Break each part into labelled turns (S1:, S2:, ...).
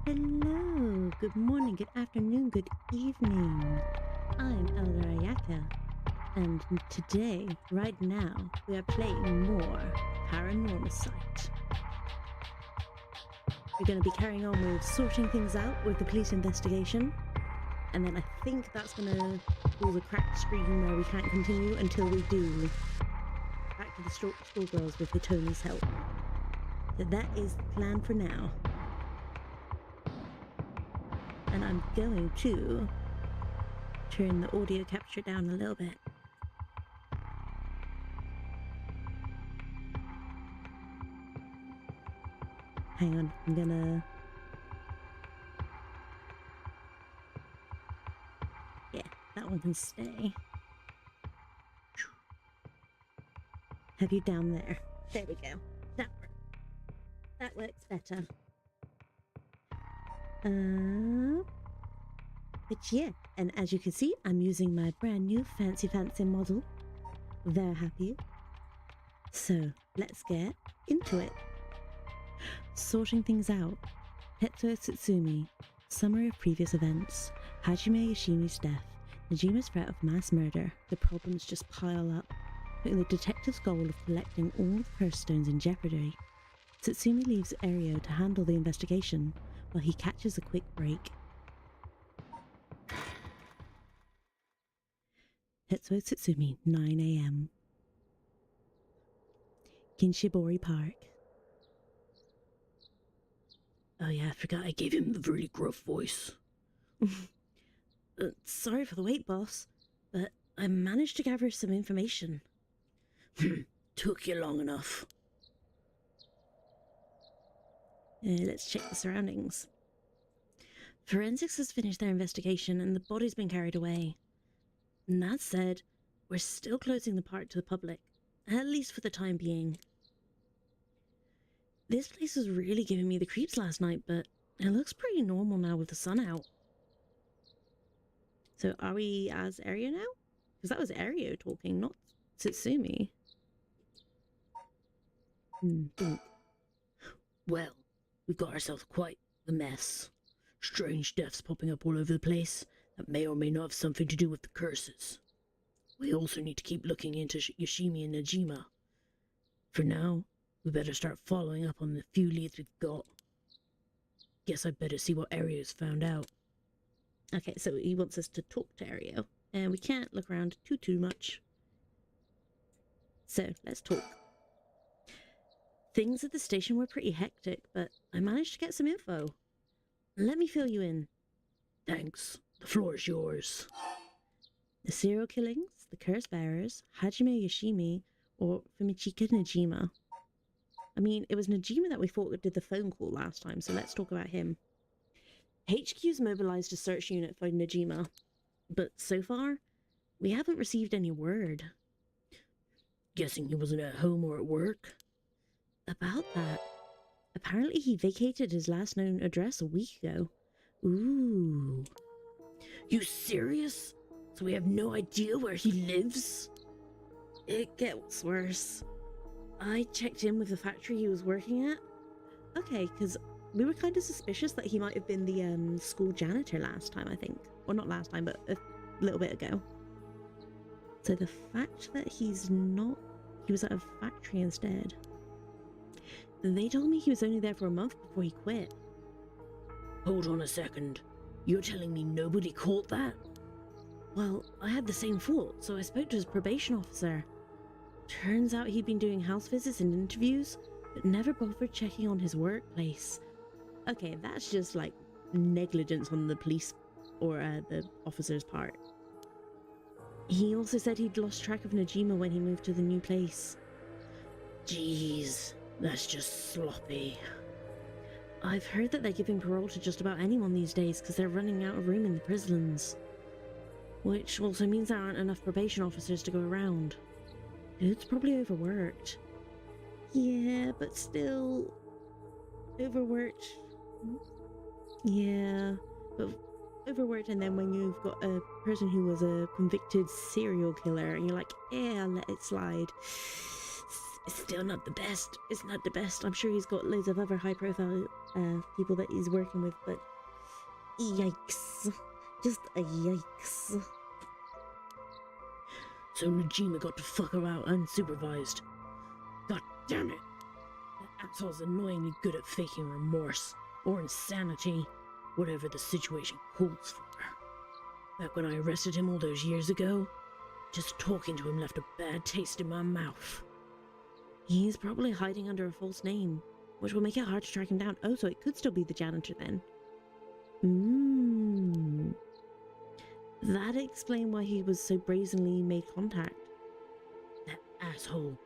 S1: Hello, good morning, good afternoon, good evening. I'm Alraune, and today, right now, we are playing more Paranormasight. We're going to be carrying on with sorting things out with the police investigation, and then I think that's going to cause a cracked screen where we can't continue until we do. Back to the schoolgirls with Hitoni's help. So that is the plan for now. And I'm going to turn the audio capture down a little bit. Hang on, I'm gonna... Yeah, that one can stay. Have you down there? There we go. That works better. But yeah, and as you can see, I'm using my brand new fancy model. Very happy. So let's get into it. Sorting things out. Tetsuo Tsutsumi. Summary of previous events. Hajime Yoshimi's death. Najima's threat of mass murder. The problems just pile up, putting the detective's goal of collecting all the curse stones in jeopardy. Tsutsumi leaves Aereo to handle the investigation, while he catches a quick break. Tetsuo Tsutsumi, 9 AM. Kinshibori Park. Oh yeah, I forgot I gave him the really gruff voice. Sorry for the wait, boss, but I managed to gather some information. Took you long enough. Let's check the surroundings. Forensics has finished their investigation and the body's been carried away. And that said, we're still closing the park to the public, at least for the time being. This place was really giving me the creeps last night, but it looks pretty normal now with the sun out. So are we as Aereo now? Because that was Aereo talking, not Tsutsumi. Think. Well, we've got ourselves quite the mess. Strange deaths popping up all over the place that may or may not have something to do with the curses. We also need to keep looking into Yoshimi and Najima. For now, we better start following up on the few leads we've got. Guess I'd better see what Aereo's found out. Okay, so he wants us to talk to Aereo, and we can't look around too much. So, let's talk. Things at the station were pretty hectic, but I managed to get some info. Let me fill you in. Thanks. The floor is yours. The serial killings, the curse bearers, Hajime Yoshimi, or Fumichika Najima. I mean, it was Najima that we thought did the phone call last time, so let's talk about him. HQ's mobilized a search unit for Najima, but so far, we haven't received any word. Guessing he wasn't at home or at work? About that. Apparently he vacated his last known address a week ago. Ooh. You serious? So we have no idea where he lives? It gets worse. I checked in with the factory he was working at. Okay, because we were kind of suspicious that he might have been the school janitor last time, I think. Or not last time, but a little bit ago. So the fact that he's not... He was at a factory instead. They told me he was only there for a month before he quit. Hold on a second. You're telling me nobody caught that? Well, I had the same thought, so I spoke to his probation officer. Turns out he'd been doing house visits and interviews, but never bothered checking on his workplace. Okay, that's just like negligence on the police or the officer's part. He also said he'd lost track of Najima when he moved to the new place. Jeez, that's just sloppy. I've heard that they're giving parole to just about anyone these days because they're running out of room in the prisons. Which also means there aren't enough probation officers to go around. Dude's probably overworked. Yeah, but still... Overworked... Yeah, but overworked, and then when you've got a person who was a convicted serial killer and you're like, yeah, I'll let it slide. It's still not the best. It's not the best. I'm sure he's got loads of other high-profile people that he's working with, but yikes. Just a yikes. So Najima got to fuck her out unsupervised. God damn it. That asshole's annoyingly good at faking remorse, or insanity, whatever the situation calls for. Back when I arrested him all those years ago, just talking to him left a bad taste in my mouth. He's probably hiding under a false name, which will make it hard to track him down. Oh, so it could still be the janitor then. That explained why he was so brazenly made contact. That asshole.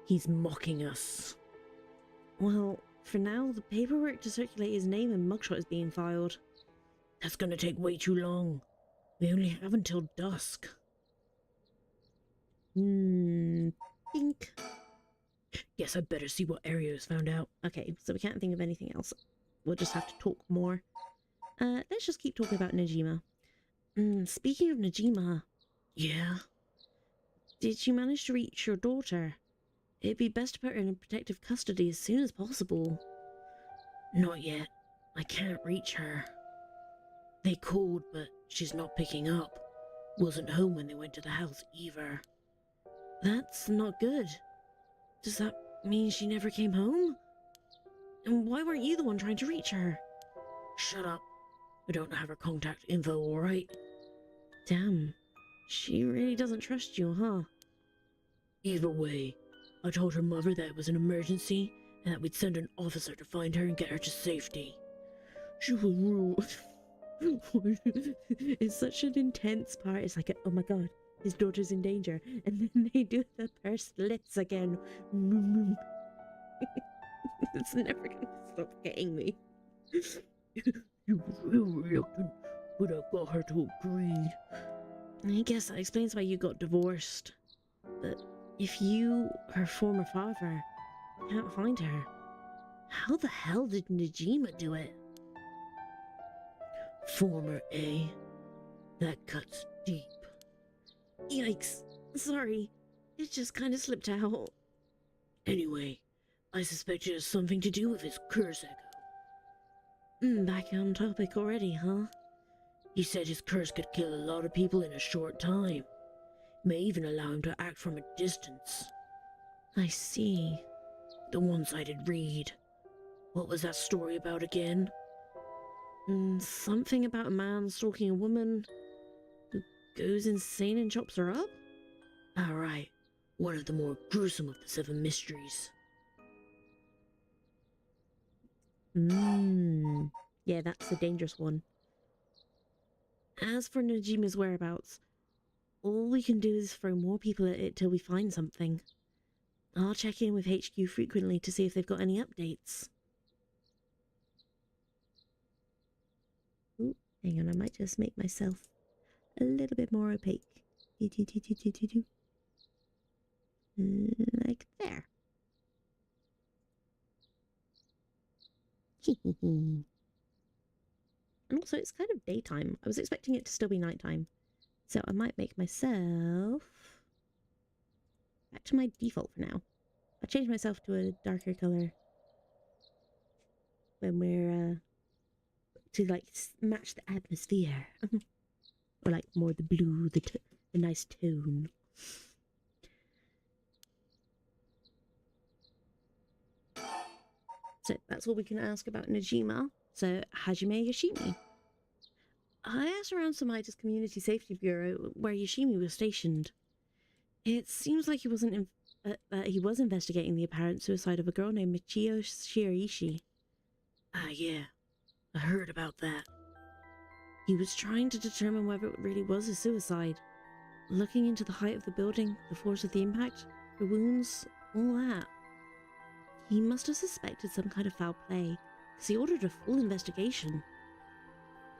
S1: He's mocking us. Well, for now, the paperwork to circulate his name and mugshot is being filed. That's gonna take way too long. We only have until dusk. Think. Guess I'd better see what Ario's found out. Okay, so we can't think of anything else. We'll just have to talk more. Let's just keep talking about Najima. Speaking of Najima... Yeah? Did you manage to reach your daughter? It'd be best to put her in protective custody as soon as possible. Not yet. I can't reach her. They called, but she's not picking up. Wasn't home when they went to the house either. That's not good. Does that mean she never came home? And why weren't you the one trying to reach her? Shut up. I don't have her contact info, alright? Damn. She really doesn't trust you, huh? Either way, I told her mother that it was an emergency and that we'd send an officer to find her and get her to safety. She was rude. It's such an intense part. It's like, oh my god, his daughter's in danger. And then they do the pursed lips again. It's never gonna stop getting me. You were real reluctant, but I got her to agree. I guess that explains why you got divorced. But if you, her former father, can't find her, how the hell did Najima do it? Former, eh? That cuts deep. Yikes. Sorry. It just kind of slipped out. Anyway, I suspect it has something to do with his curse echo. Back on topic already, huh? He said his curse could kill a lot of people in a short time. May even allow him to act from a distance. I see. The one-sided read. What was that story about again? Something about a man stalking a woman who goes insane and chops her up? Alright, one of the more gruesome of the 7 mysteries. Yeah, that's the dangerous one. As for Najima's whereabouts, all we can do is throw more people at it till we find something. I'll check in with HQ frequently to see if they've got any updates. Ooh, hang on, I might just make myself a little bit more opaque. Like there. And also, it's kind of daytime. I was expecting it to still be nighttime. So I might make myself back to my default for now. I'll change myself to a darker color when we're to like match the atmosphere. Or like more the blue, the nice tone. So that's all we can ask about Najima. So Hajime Yoshimi. I asked around Samaida's Community Safety Bureau where Yoshimi was stationed. It seems like he was investigating the apparent suicide of a girl named Michio Shiraishi. Ah, yeah. I heard about that. He was trying to determine whether it really was a suicide. Looking into the height of the building, the force of the impact, the wounds, all that. He must have suspected some kind of foul play, because he ordered a full investigation.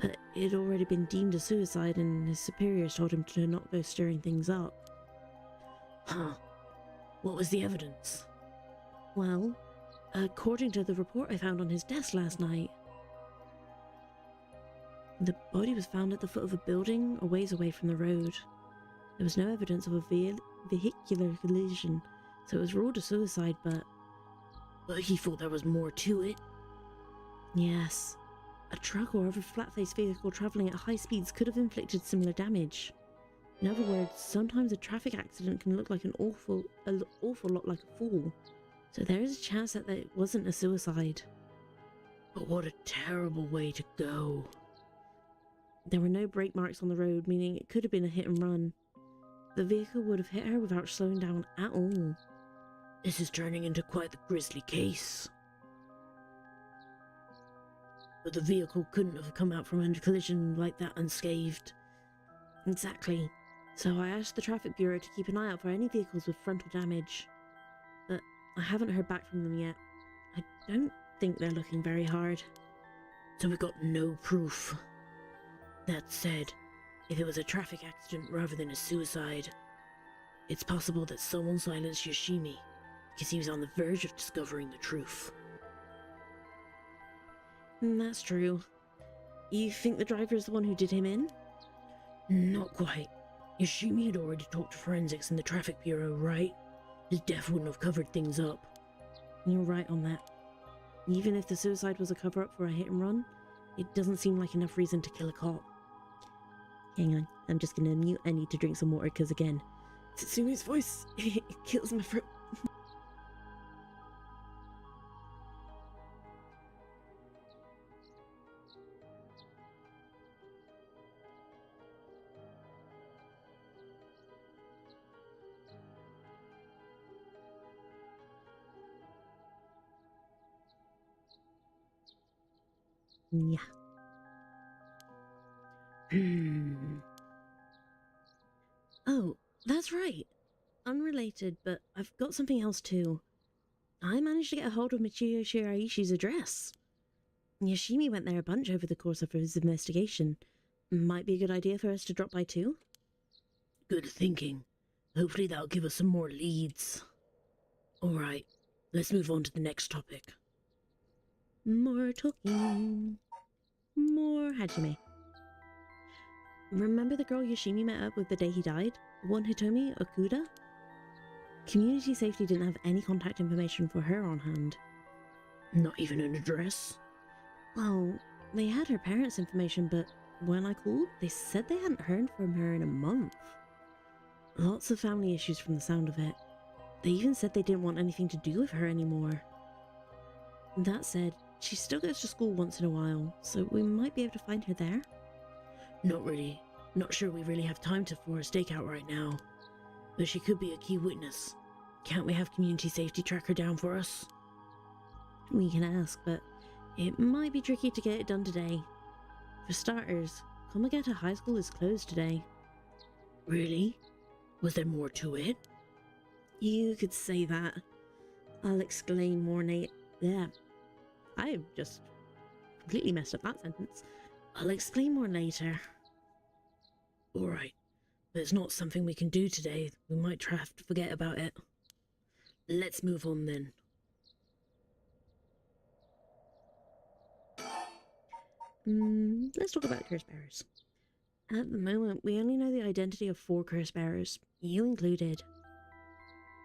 S1: But it had already been deemed a suicide and his superiors told him to not go stirring things up. Huh. What was the evidence? Well, according to the report I found on his desk last night, the body was found at the foot of a building a ways away from the road. There was no evidence of a vehicular collision, So it was ruled a suicide, but he thought there was more to it. Yes. A truck or other flat-faced vehicle travelling at high speeds could have inflicted similar damage. In other words, sometimes a traffic accident can look like an awful lot like a fall. So there is a chance that it wasn't a suicide. But what a terrible way to go. There were no brake marks on the road, meaning it could have been a hit and run. The vehicle would have hit her without slowing down at all. This is turning into quite the grisly case. But the vehicle couldn't have come out from under collision like that unscathed. Exactly. So I asked the traffic bureau to keep an eye out for any vehicles with frontal damage. But I haven't heard back from them yet. I don't think they're looking very hard. So we've got no proof. That said, if it was a traffic accident rather than a suicide, it's possible that someone silenced Yoshimi because he was on the verge of discovering the truth. That's true. You think the driver is the one who did him in? Not quite. Yoshimi had already talked to forensics in the traffic bureau, right? His death wouldn't have covered things up. You're right on that. Even if the suicide was a cover-up for a hit and run, it doesn't seem like enough reason to kill a cop. Hang on, I'm just gonna mute. I need to drink some water because again, Tatsumi's voice, it kills my throat. Yeah. Oh, that's right. Unrelated, but I've got something else too. I managed to get a hold of Michiyo Shiraishi's address. Yoshimi went there a bunch over the course of his investigation. Might be a good idea for us to drop by too? Good thinking. Hopefully that'll give us some more leads. Alright, let's move on to the next topic. More talking. More Hajime. Remember the girl Yoshimi met up with the day he died? The one Hitomi Okuda? Community Safety didn't have any contact information for her on hand. Not even an address? Well, they had her parents' information, but when I called, they said they hadn't heard from her in a month. Lots of family issues from the sound of it. They even said they didn't want anything to do with her anymore. That said, she still goes to school once in a while, so we might be able to find her there. Not really. Not sure we really have time for a stakeout right now. But she could be a key witness. Can't we have Community Safety track her down for us? We can ask, but it might be tricky to get it done today. For starters, Komagata High School is closed today. Really? Was there more to it? You could say that. I'll explain more Yeah. I just completely messed up that sentence. I'll explain more later. Alright, but it's not something we can do today. We might have to forget about it. Let's move on then. Let's talk about curse bearers. At the moment, we only know the identity of 4 curse bearers, you included.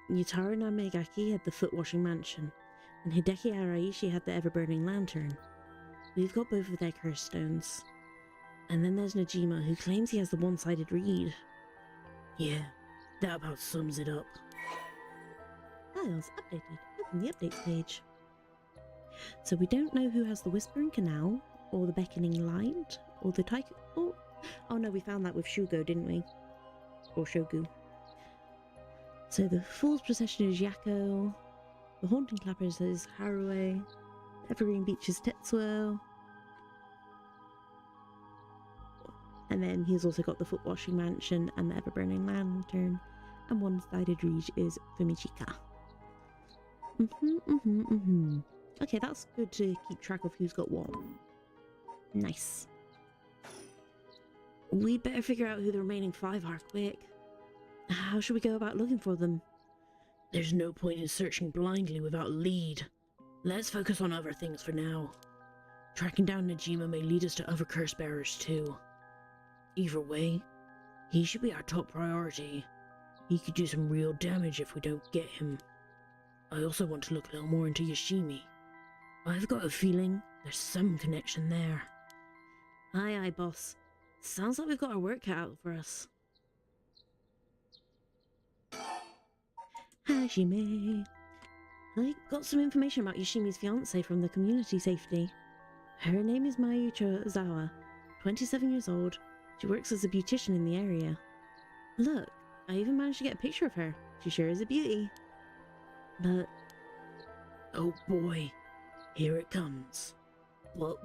S1: Yutaro Namegaki had the foot-washing mansion, and Hideki Araishi had the ever-burning lantern. We've got both of their curse stones. And then there's Najima, who claims he has the one-sided read. Yeah, that about sums it up. Files updated. Open the updates page. So we don't know who has the Whispering Canal, or the Beckoning Light, or the Taiko... Oh no, we found that with Shugo, didn't we? Or Shogu. So the Fool's Procession is Yako, the Haunting Clappers is Harue, Evergreen Beach is Tetsuo, and then he's also got the Foot Washing Mansion and the Ever-Burning Lantern, and one-sided reed is Fumichika. Okay, that's good to keep track of who's got what. Nice. We'd better figure out who the remaining 5 are quick. How should we go about looking for them? There's no point in searching blindly without a lead. Let's focus on other things for now. Tracking down Najima may lead us to other curse bearers too. Either way, he should be our top priority. He could do some real damage if we don't get him. I also want to look a little more into Yoshimi. I've got a feeling there's some connection there. Aye, aye, boss. Sounds like we've got our work cut out for us. Hajime. I got some information about Yoshimi's fiancée from the community safety. Her name is Mayucho Ozawa, 27 years old. She works as a beautician in the area. Look, I even managed to get a picture of her. She sure is a beauty. But... oh boy, here it comes. What?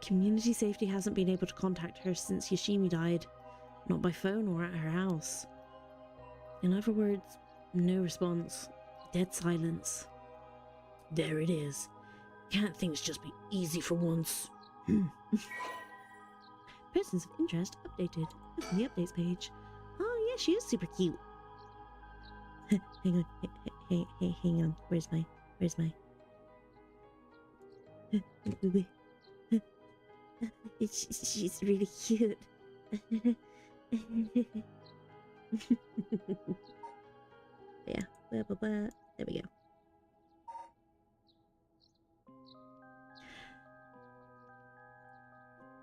S1: Community safety hasn't been able to contact her since Yoshimi died. Not by phone or at her house. In other words, no response. Dead silence. There it is. Can't things just be easy for once? Persons of interest updated. Look at the updates page. Oh yeah, she is super cute. Hang on. Hey, hang on. Where's my... She's really cute. Yeah, blah, blah, blah. There we go.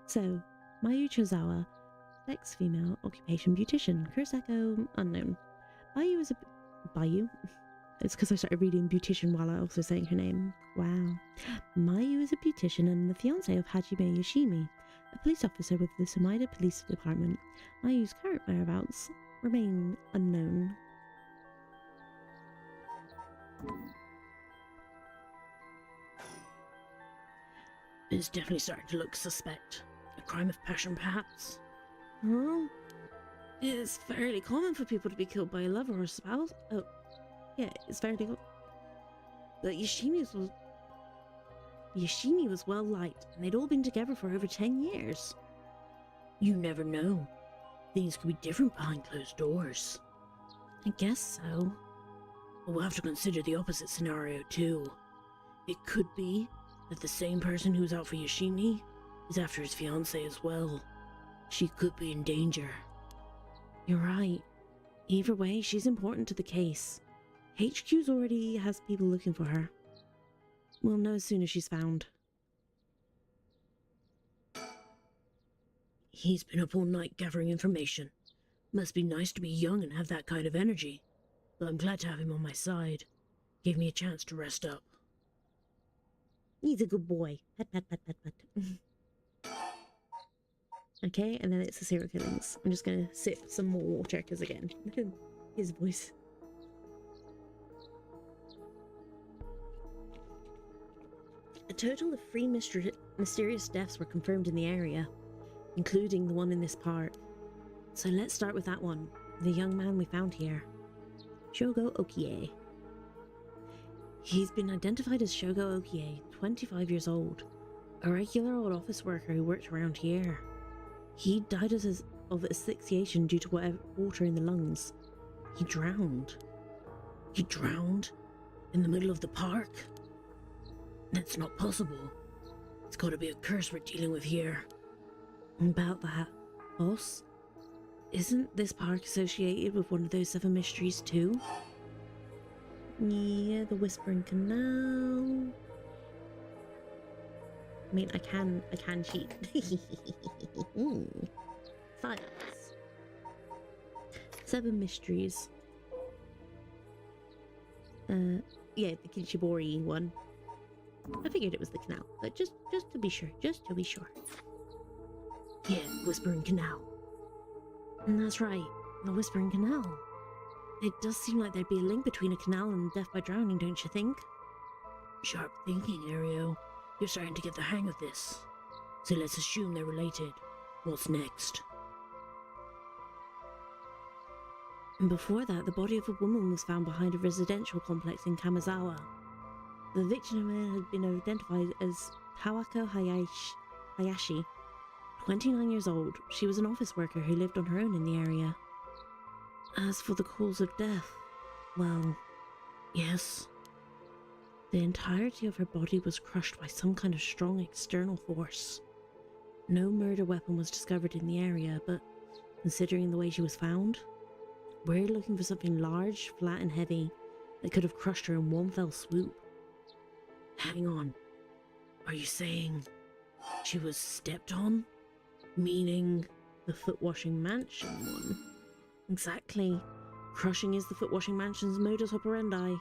S1: So, Mayu Chozawa, sex female, occupation beautician, curse echo unknown. Mayu is a... Bayu? It's because I started reading beautician while I also saying her name. Wow. Mayu is a beautician and the fiancé of Hajime Yoshimi, a police officer with the Sumaida Police Department. Mayu's current whereabouts remain unknown. It's definitely starting to look suspect. A crime of passion, perhaps? Huh? It's fairly common for people to be killed by a lover or spouse. Oh, yeah, it's fairly common. But Yoshimi was well liked, and they'd all been together for over 10 years. You never know. Things could be different behind closed doors. I guess so. But we'll have to consider the opposite scenario too. It could be that the same person who's out for Yoshimi is after his fiancée as well. She could be in danger. You're right. Either way, she's important to the case. HQ's already has people looking for her. We'll know as soon as she's found. He's been up all night gathering information. Must be nice to be young and have that kind of energy. But I'm glad to have him on my side. Gave me a chance to rest up. He's a good boy. Pat, pat, pat, pat, pat. Okay, and then it's the serial killings. I'm just gonna sip some more water, because again, his voice. A total of 3 mysterious deaths were confirmed in the area, including the one in this park. So let's start with that one, the young man we found here. Shogo Okie. He's been identified as Shogo Okie, 25 years old, a regular old office worker who worked around here. He died of asphyxiation due to water in the lungs. He drowned. He drowned? In the middle of the park? That's not possible. It's gotta be a curse we're dealing with here. About that, boss? Isn't this park associated with one of those 7 mysteries too? Yeah, the Whispering Canal. I mean, I can cheat. Science. 7 mysteries. Yeah, the Kinshibori one. I figured it was the canal, but just to be sure, Yeah, Whispering Canal. And that's right, the Whispering Canal. It does seem like there'd be a link between a canal and death by drowning, don't you think? Sharp thinking, Ario. You're starting to get the hang of this. So let's assume they're related. What's next? And before that, the body of a woman was found behind a residential complex in Kamizawa. The victim had been identified as Tawako Hayashi, 29 years old. She was an office worker who lived on her own in the area. As for the cause of death, well, yes. The entirety of her body was crushed by some kind of strong external force. No murder weapon was discovered in the area, but considering the way she was found, we're looking for something large, flat and heavy, that could have crushed her in one fell swoop. Hang on. Are you saying she was stepped on? Meaning the foot-washing mansion one? Exactly. Crushing is the foot-washing mansion's modus operandi.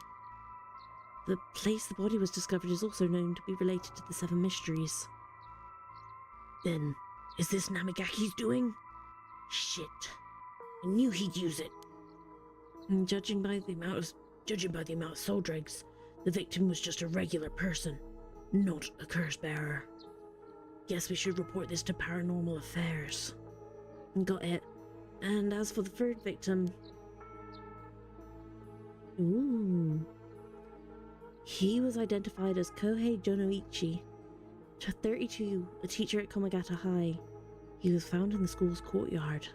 S1: The place the body was discovered is also known to be related to the Seven Mysteries. Then, is this Namigaki's doing? Shit. I knew he'd use it. And judging by the amount of soul dregs, the victim was just a regular person, not a curse bearer. Guess we should report this to Paranormal Affairs. Got it. And as for the third victim... Ooh. He was identified as Kohei Jonoichi, 32, a teacher at Komagata High. He was found in the school's courtyard.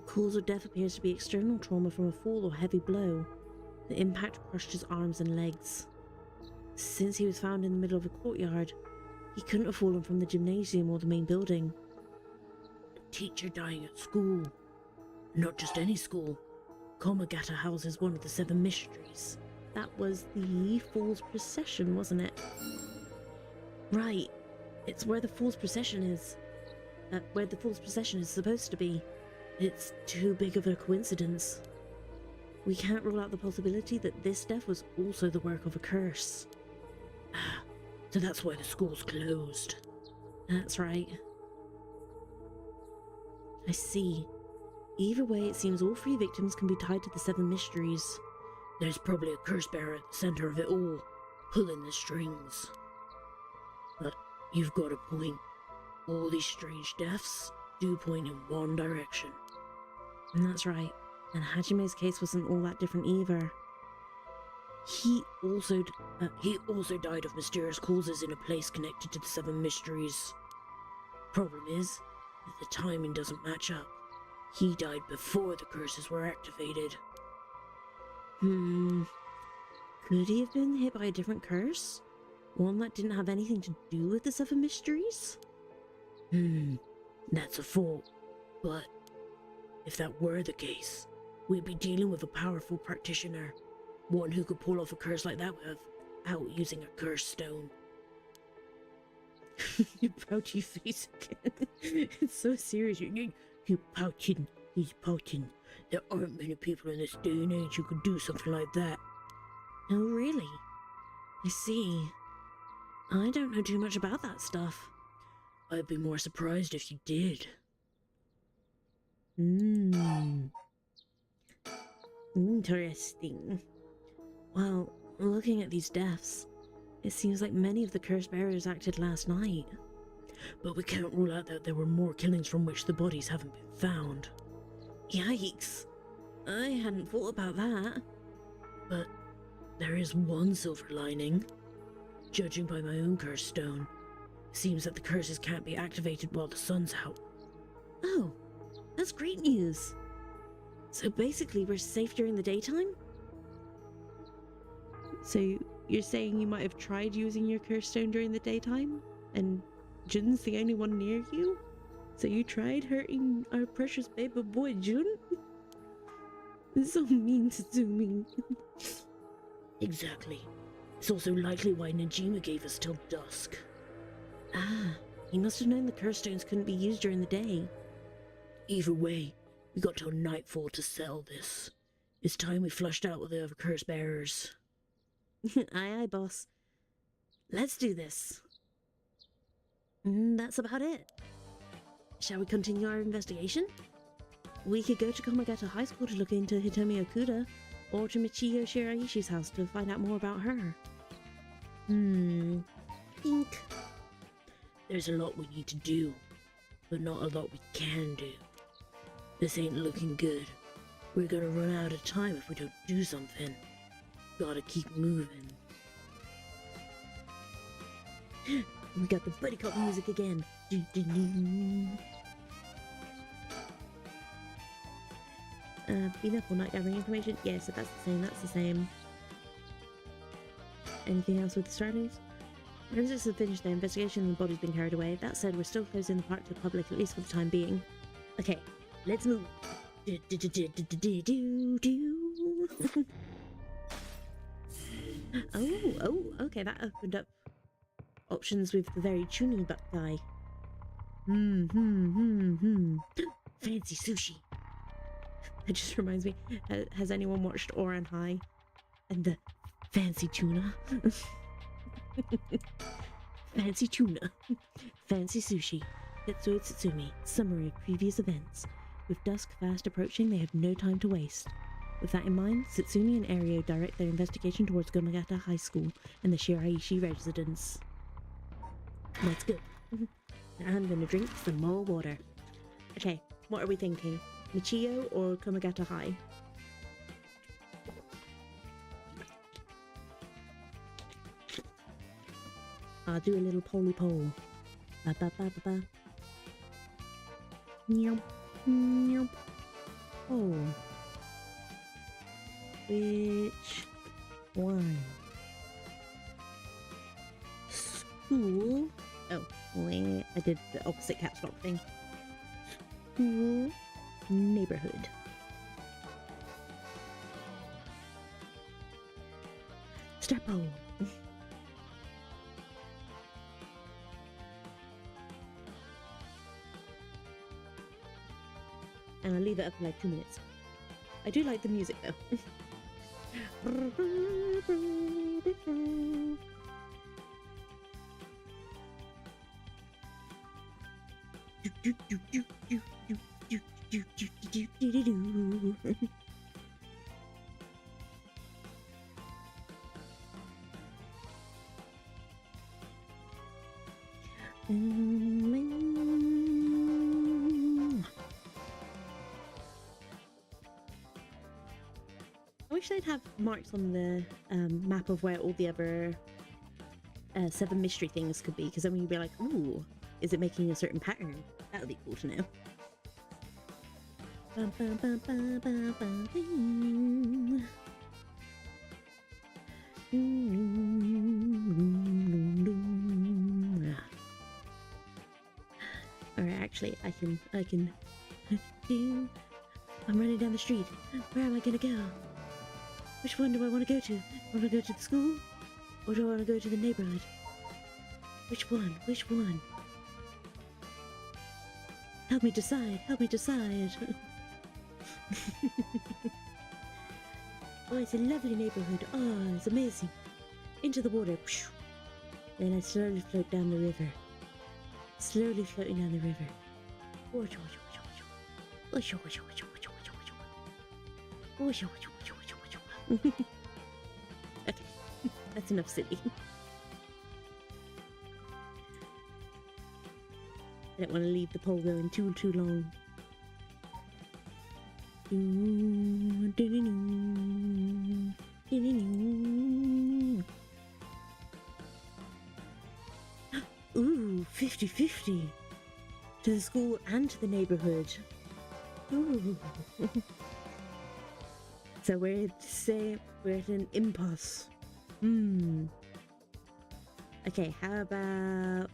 S1: Cause of death appears to be external trauma from a fall or heavy blow. The impact crushed his arms and legs. Since he was found in the middle of a courtyard, he couldn't have fallen from the gymnasium or the main building. A teacher dying at school. Not just any school. Komagata houses one of the Seven Mysteries. That was the Fool's Procession, wasn't it? Right. It's where the Fool's Procession is. Where the Fool's Procession is supposed to be. It's too big of a coincidence. We can't rule out the possibility that this death was also the work of a curse. So that's why the school's closed. That's right. I see. Either way, it seems all three victims can be tied to the Seven Mysteries. There's probably a curse bearer at the center of it all, pulling the strings. But you've got a point. All these strange deaths do point in one direction. And that's right. And Hajime's case wasn't all that different either. He also died of mysterious causes in a place connected to the Seven Mysteries. Problem is that the timing doesn't match up. He died before the curses were activated. Could he have been hit by a different curse? One that didn't have anything to do with the Seven Mysteries? That's a thought. But if that were the case, we'd be dealing with a powerful practitioner. One who could pull off a curse like that without using a curse stone. You pouty face again. It's so serious. You pouting. He's pouting. There aren't many people in this day and age who could do something like that. Oh, really? I see. I don't know too much about that stuff. I'd be more surprised if you did. Interesting. Well, looking at these deaths, it seems like many of the curse bearers acted last night. But we can't rule out that there were more killings from which the bodies haven't been found. Yikes! I hadn't thought about that. But there is one silver lining. Judging by my own curse stone, it seems that the curses can't be activated while the sun's out. Oh, that's great news. So basically we're safe during the daytime? So you're saying you might have tried using your curse stone during the daytime? And Jun's the only one near you? So you tried hurting our precious baby boy Jun? It's so mean to do me. Exactly. It's also likely why Najima gave us till dusk. He must have known the curse stones couldn't be used during the day. Either way, we got till nightfall to settle this. It's time we flushed out with the other curse bearers. Aye, boss. Let's do this. That's about it. Shall we continue our investigation? We could go to Komagata High School to look into Hitomi Okuda, or to Michiyo Shiraishi's house to find out more about her. Think. There's a lot we need to do, but not a lot we can do. This ain't looking good. We're gonna run out of time if we don't do something. Gotta keep moving. We got the buddy cop music again. Been up all night gathering information? Yeah, so that's the same. Anything else with the star news? Forensics have finished their investigation and the body's been carried away. That said, we're still closing the park to the public, at least for the time being. Okay, let's move. Oh, okay, that opened up options with the very chuny butt guy. Fancy sushi. That just reminds me, has anyone watched Alraune High? And the fancy tuna? Fancy tuna. Fancy sushi. Tetsuo Tsutsumi. Summary of previous events. With dusk fast approaching, they have no time to waste. With that in mind, Tsutsumi and Aereo direct their investigation towards Gomagata High School and the Shiraishi residence. Let's go. I'm gonna drink some more water. Okay, what are we thinking? Michio or Komagata High? I'll do a little poly-pole. Ba-ba-ba-ba-ba. Nyomp, nyomp. Oh. Which one? School? Oh, wait, I did the opposite caps lock thing. School, neighborhood. Star pole. And I'll leave it up for like 2 minutes. I do like the music though. I wish they'd have marks on the map of where all the other 7 mystery things could be, because then we'd be like, ooh, is it making a certain pattern? That would be cool to know. Alright, actually, I can do. I'm running down the street. Where am I gonna go? Which one do I want to go to? Want to go to the school? Or do I want to go to the neighborhood? Which one? Which one? Help me decide. Help me decide. Oh, it's a lovely neighborhood. Oh, it's amazing. Into the water. Then I slowly float down the river. Slowly floating down the river. Okay, that's enough silly. I don't want to leave the pole going too long. Ooh, 50-50. To the school and to the neighborhood. Ooh. So we're at an impasse. Okay, how about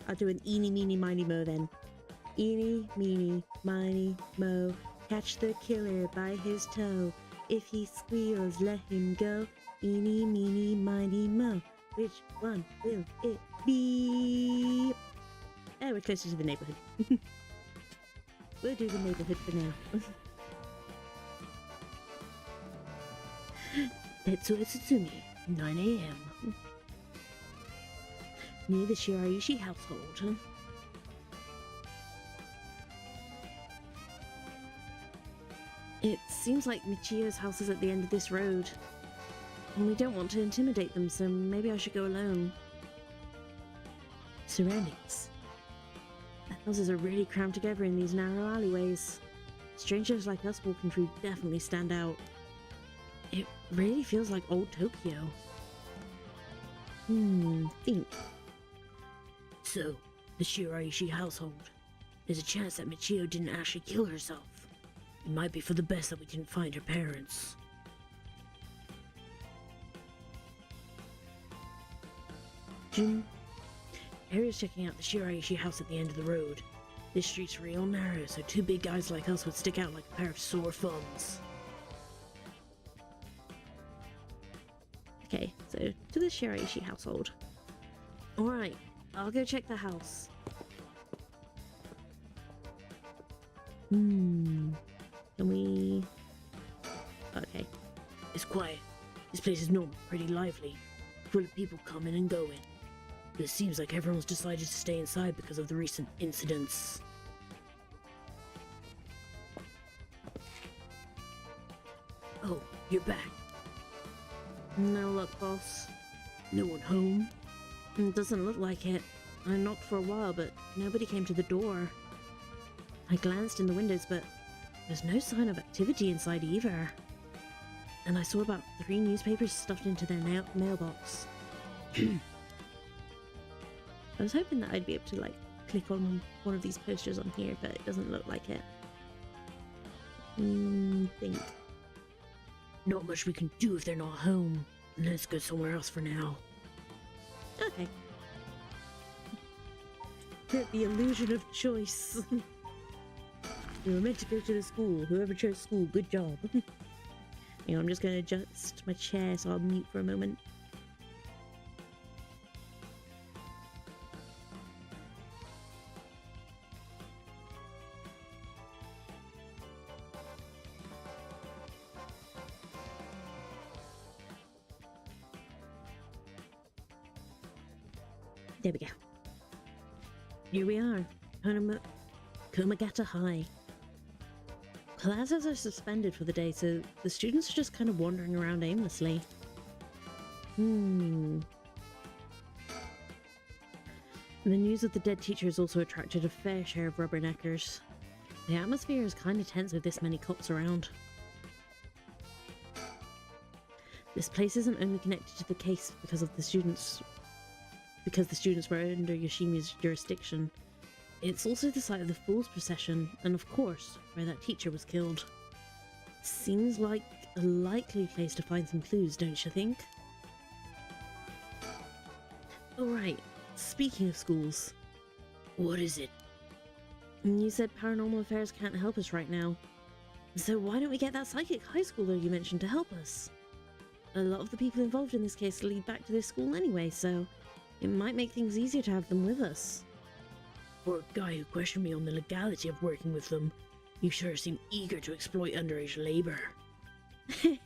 S1: I'll do an eeny, meeny, miny, mo then. Eeny, meeny, miny, mo. Catch the killer by his toe. If he squeals, let him go. Eeny, meeny, miny, mo. Which one will it be? Oh, we're closer to the neighborhood. We'll do the neighborhood for now. Tetsuo Tsutsumi, 9 AM. Near the Shiraishi household. It seems like Michio's house is at the end of this road. And we don't want to intimidate them, so maybe I should go alone. Surroundings. The houses are really crammed together in these narrow alleyways. Strangers like us walking through definitely stand out. It really feels like old Tokyo. Think. So, the Shiraishi household. There's a chance that Michio didn't actually kill herself. It might be for the best that we didn't find her parents. Jin. Harry's checking out the Shiraishi house at the end of the road. This street's real narrow, so 2 big guys like us would stick out like a pair of sore thumbs. Okay, so to the Shiraishi household. Alright, I'll go check the house. Can we... Okay.
S2: It's quiet. This place is normal, pretty lively. Full of people coming and going. But it seems like everyone's decided to stay inside because of the recent incidents. Oh, you're back.
S1: No luck, boss.
S2: No one home?
S1: It doesn't look like it. I knocked for a while, but nobody came to the door. I glanced in the windows, but there's no sign of activity inside either. And I saw about 3 newspapers stuffed into their mailbox. I was hoping that I'd be able to, like, click on one of these posters on here, but it doesn't look like it. Think.
S2: Not much we can do if they're not home. Let's go somewhere else for now.
S1: Okay. The illusion of choice.
S2: We were meant to go to the school. Whoever chose school, good job.
S1: You know, I'm just going to adjust my chair so I'll mute for a moment. There we go. Here we are. Komagata High. Classes are suspended for the day, so the students are just kind of wandering around aimlessly. The news of the dead teacher has also attracted a fair share of rubberneckers. The atmosphere is kind of tense with this many cops around. This place isn't only connected to the case because the students were under Yoshimi's jurisdiction. It's also the site of the Fool's Procession, and of course, where that teacher was killed. Seems like a likely place to find some clues, don't you think? Alright, speaking of schools.
S2: What is it?
S1: You said Paranormal Affairs can't help us right now. So why don't we get that psychic high schooler you mentioned to help us? A lot of the people involved in this case lead back to this school anyway, so it might make things easier to have them with us.
S2: For a guy who questioned me on the legality of working with them, you sure seem eager to exploit underage labor.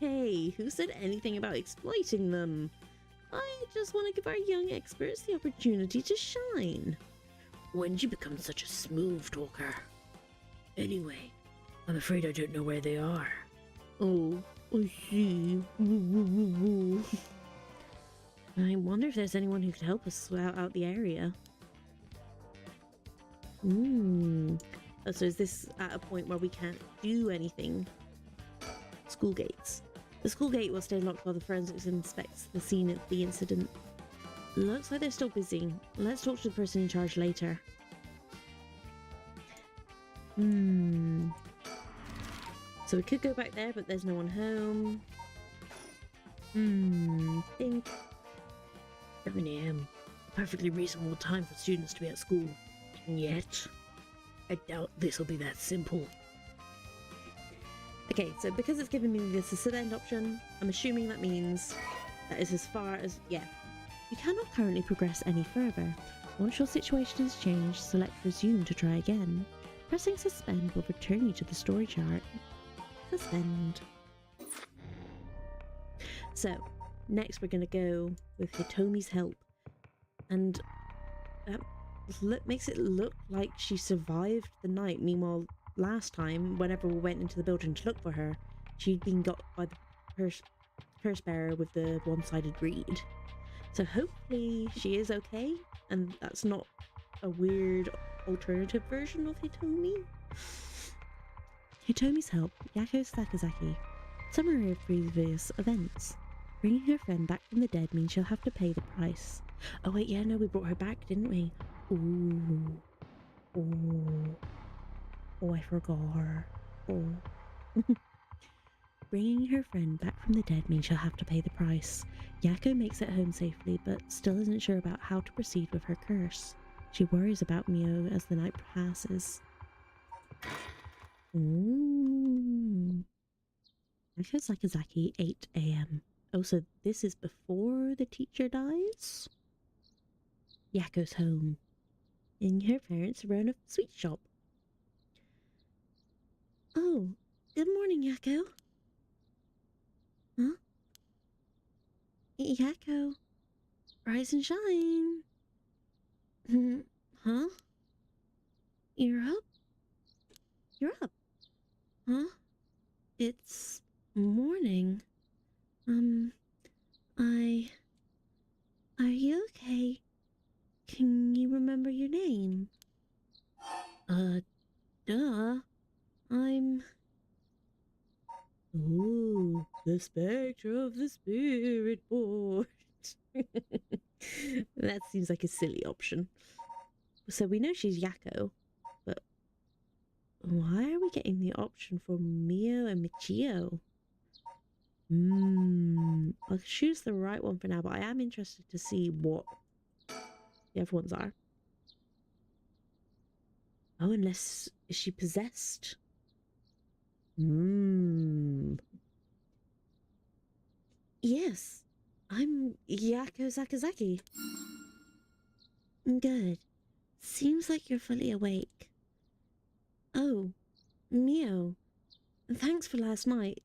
S1: Hey, who said anything about exploiting them? I just want to give our young experts the opportunity to shine.
S2: When did you become such a smooth talker? Anyway, I'm afraid I don't know where they are.
S1: Oh, I see. I wonder if there's anyone who could help us scout out the area. Oh, so is this at a point where we can't do anything? School gates. The school gate will stay locked while the forensics inspects the scene of the incident. Looks like they're still busy. Let's talk to the person in charge later. So we could go back there, but there's no one home. Think.
S2: 7 a.m. A perfectly reasonable time for students to be at school. And yet, I doubt this will be that simple.
S1: Okay, so because it's giving me the suspend option, I'm assuming that means that is as far as... yeah. You cannot currently progress any further. Once your situation has changed, select resume to try again. Pressing suspend will return you to the story chart. Suspend. So, next we're going to go with Hitomi's help. And that makes it look like she survived the night. Meanwhile, last time, whenever we went into the building to look for her, she'd been got by the curse bearer with the one-sided reed. So hopefully she is okay, and that's not a weird alternative version of Hitomi. Hitomi's help, Yako Sakazaki. Summary of previous events. Bringing her friend back from the dead means she'll have to pay the price. Oh wait, yeah, no, we brought her back, didn't we? Ooh. Oh, I forgot her. Oh. Bringing her friend back from the dead means she'll have to pay the price. Yako makes it home safely, but still isn't sure about how to proceed with her curse. She worries about Mio as the night passes. Yako Sakazaki, 8 a.m. Oh, so this is before the teacher dies? Yako's home. And her parents run a sweet shop. Oh, good morning, Yako. Huh? Yako, rise and shine. Huh? You're up? You're up. Huh? It's morning. Are you okay? Can you remember your name? Duh. I'm... Ooh, the spectre of the spirit board. That seems like a silly option. So we know she's Yako, but why are we getting the option for Mio and Michio? I'll choose the right one for now, but I am interested to see what the other ones are. Oh, unless... is she possessed? Yes, I'm Yako Sakazaki. Good. Seems like you're fully awake. Oh, Mio. Thanks for last night.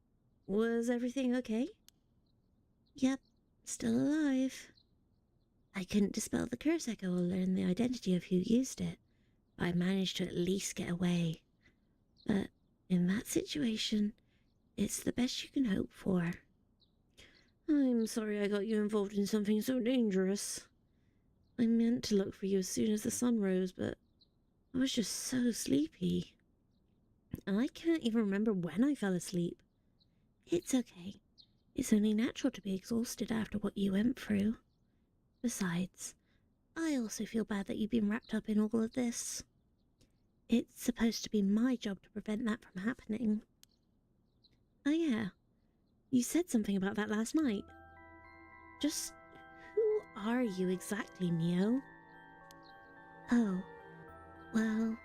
S1: Was everything okay? Yep, still alive. I couldn't dispel the curse echo or learn the identity of who used it. I managed to at least get away. But in that situation, it's the best you can hope for. I'm sorry I got you involved in something so dangerous. I meant to look for you as soon as the sun rose, but I was just so sleepy. I can't even remember when I fell asleep. It's okay. It's only natural to be exhausted after what you went through. Besides, I also feel bad that you've been wrapped up in all of this. It's supposed to be my job to prevent that from happening. Oh yeah, you said something about that last night. Just who are you exactly, Mio? Oh, well,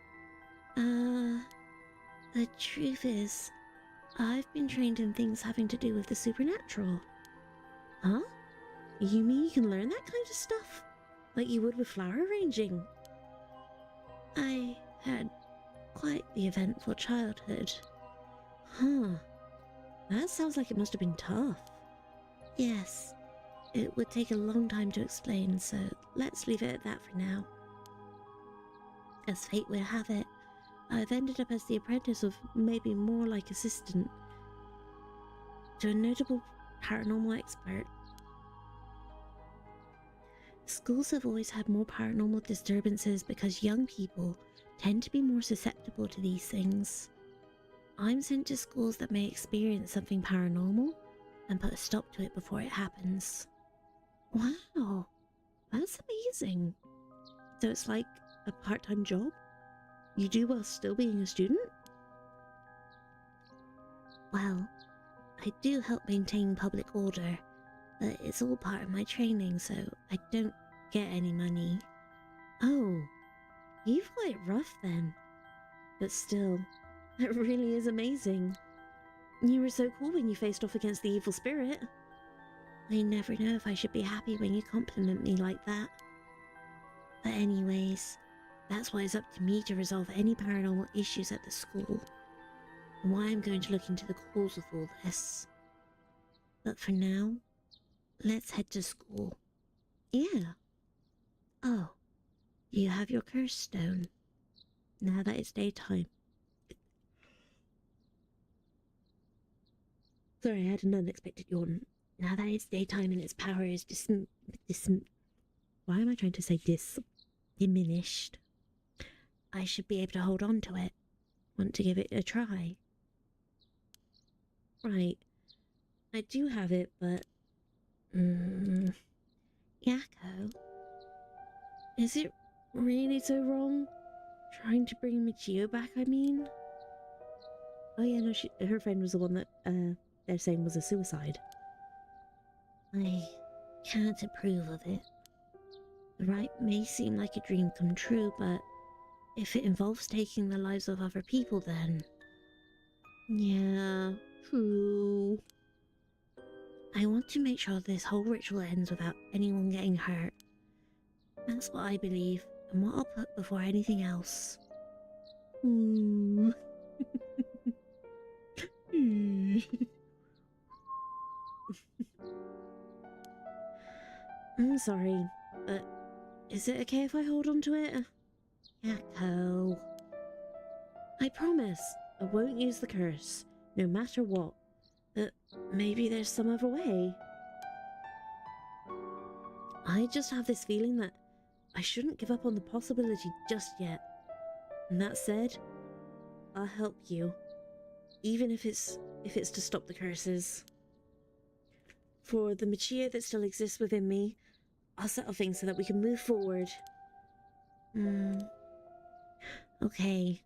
S1: the truth is, I've been trained in things having to do with the supernatural. Huh? You mean you can learn that kind of stuff? Like you would with flower arranging? I had quite the eventful childhood. Huh. That sounds like it must have been tough. Yes. It would take a long time to explain, so let's leave it at that for now. As fate would have it, I've ended up as the apprentice of maybe more like assistant to a notable paranormal expert. Schools have always had more paranormal disturbances because young people tend to be more susceptible to these things. I'm sent to schools that may experience something paranormal and put a stop to it before it happens. Wow, that's amazing. So it's like a part-time job? You do while still being a student? Well, I do help maintain public order, but it's all part of my training, so I don't get any money. Oh, you've got it rough then. But still, that really is amazing. You were so cool when you faced off against the evil spirit. I never know if I should be happy when you compliment me like that. But anyways, that's why it's up to me to resolve any paranormal issues at the school, and why I'm going to look into the cause of all this. But for now, let's head to school. Yeah. Oh, you have your curse stone. Now that it's daytime. Sorry, I had an unexpected yawn. Now that it's daytime and its power is why am I trying to say diminished? I should be able to hold on to it. Want to give it a try? Right. I do have it, but... Yako? Is it really so wrong? Trying to bring Michio back, I mean? Oh yeah, no, her friend was the one that, they're saying was a suicide. I can't approve of it. The rite may seem like a dream come true, but if it involves taking the lives of other people, then... Yeah, true. I want to make sure this whole ritual ends without anyone getting hurt. That's what I believe, and what I'll put before anything else. Ooh. I'm sorry, but is it okay if I hold on to it? Yakko. I promise I won't use the curse, no matter what. But maybe there's some other way. I just have this feeling that I shouldn't give up on the possibility just yet. And that said, I'll help you, even if it's to stop the curses. For the Machia that still exists within me, I'll settle things so that we can move forward. Okay.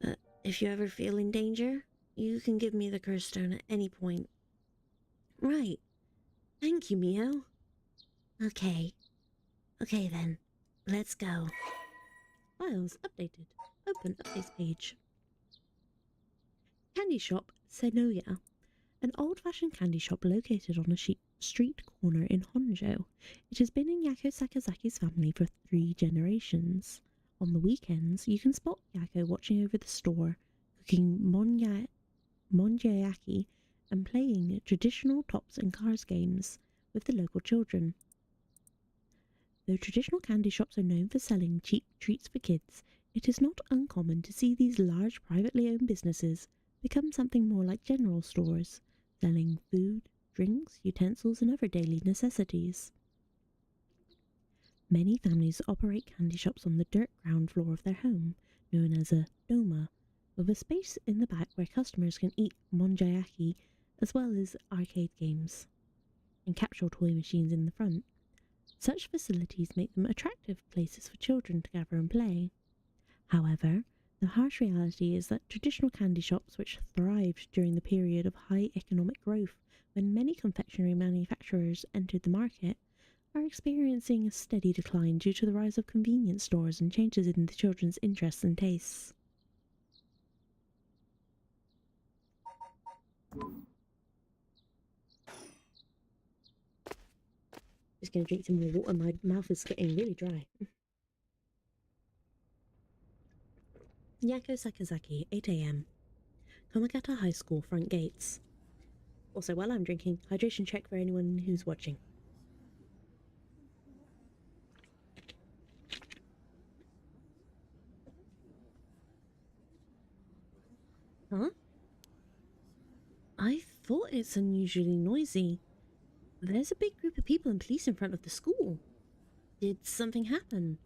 S1: But if you ever feel in danger, you can give me the curse stone at any point. Right. Thank you, Mio. Okay. Okay then. Let's go. Files updated. Open updates page. Candy shop Senoya. An old-fashioned candy shop located on a street corner in Honjo. It has been in Yako Sakazaki's family for 3 generations. On the weekends, you can spot Yako watching over the store, cooking monjayaki and playing traditional tops and cars games with the local children. Though traditional candy shops are known for selling cheap treats for kids, it is not uncommon to see these large privately owned businesses become something more like general stores, selling food, drinks, utensils and other daily necessities. Many families operate candy shops on the dirt ground floor of their home, known as a doma, with a space in the back where customers can eat monjayaki as well as arcade games, and capsule toy machines in the front. Such facilities make them attractive places for children to gather and play. However, the harsh reality is that traditional candy shops, which thrived during the period of high economic growth when many confectionery manufacturers entered the market, are experiencing a steady decline due to the rise of convenience stores and changes in the children's interests and tastes. Just gonna drink some more water, my mouth is getting really dry. Yako Sakazaki, 8 AM. Komagata High School front gates. Also, while I'm drinking, hydration check for anyone who's watching. Huh? I thought it's unusually noisy. There's a big group of people and police in front of the school. Did something happen?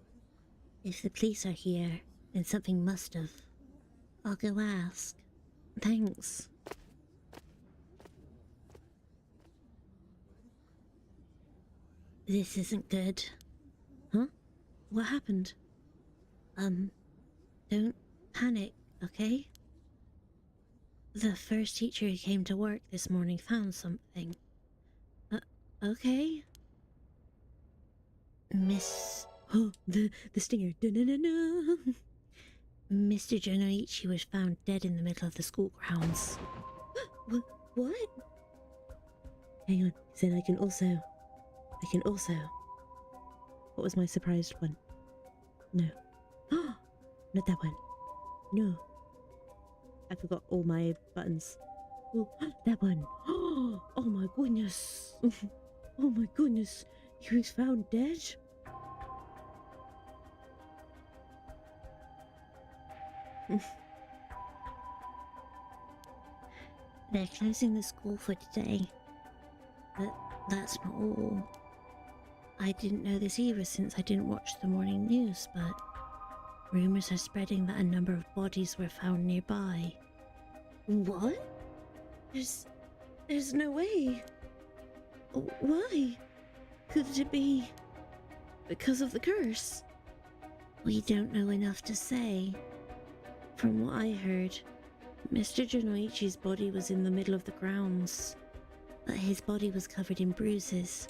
S1: If the police are here, then something must have. I'll go ask. Thanks. This isn't good. Huh? What happened? Don't panic, okay? The first teacher who came to work this morning found something. Okay? Oh, the stinger. Da-na-na-na. Mr. Jonoichi was found dead in the middle of the school grounds. What? Hang on, then I can also... What was my surprised one? No. Not that one. No. I forgot all my buttons. Oh, that one. Oh my goodness. Oh my goodness. He was found dead? They're closing the school for today. But that's not all. I didn't know this either since I didn't watch the morning news, but rumors are spreading that a number of bodies were found nearby. What? There's no way. Why? Could it be because of the curse? We don't know enough to say. From what I heard, Mr. Jonoichi's body was in the middle of the grounds, but his body was covered in bruises,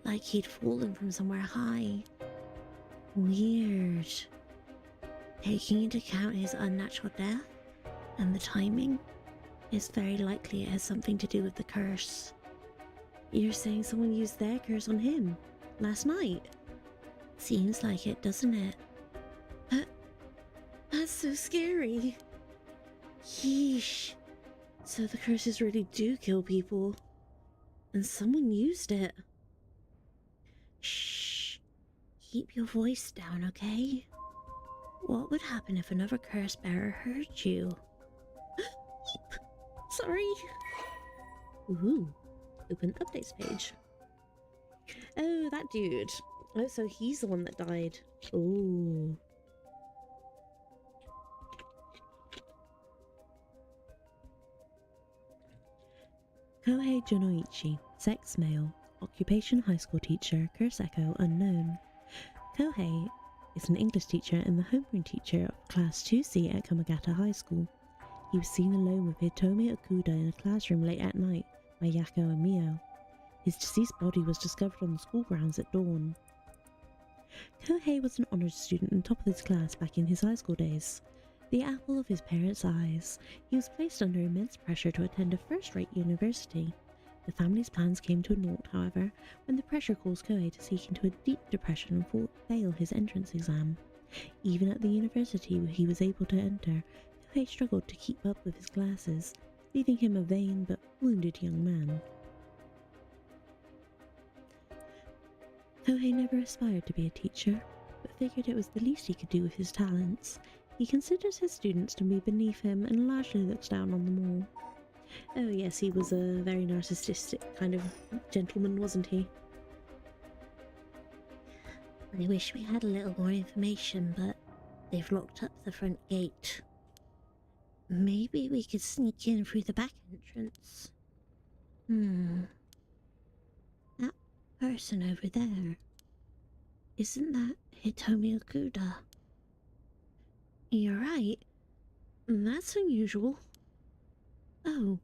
S1: like he'd fallen from somewhere high. Weird. Taking into account his unnatural death and the timing, it's very likely it has something to do with the curse. You're saying someone used their curse on him last night? Seems like it, doesn't it? But that's so scary. Yeesh. So the curses really do kill people. And someone used it. Shh. Keep your voice down, okay? What would happen if another curse bearer heard you? Sorry. Ooh. Open updates page. Oh, that dude. Oh, so he's the one that died. Ooh. Kohei Junoichi, sex male, occupation high school teacher, curse echo unknown. Kohei is an English teacher and the homeroom teacher of Class 2C at Kamagata High School. He was seen alone with Hitomi Okuda in a classroom late at night by Yako and Mio. His deceased body was discovered on the school grounds at dawn. Kohei was an honours student and top of his class back in his high school days. The apple of his parents' eyes, he was placed under immense pressure to attend a first-rate university. The family's plans came to a naught, however, when the pressure caused Kohei to sink into a deep depression and fail his entrance exam. Even at the university where he was able to enter, Kohei struggled to keep up with his classes, leaving him a vain but wounded young man. Kohei never aspired to be a teacher, but figured it was the least he could do with his talents. He considers his students to be beneath him and largely looks down on them all. Oh yes, he was a very narcissistic kind of gentleman, wasn't he? I wish we had a little more information, but they've locked up the front gate. Maybe we could sneak in through the back entrance. That person over there. Isn't that Hitomi Okuda? You're right. That's unusual. Oh,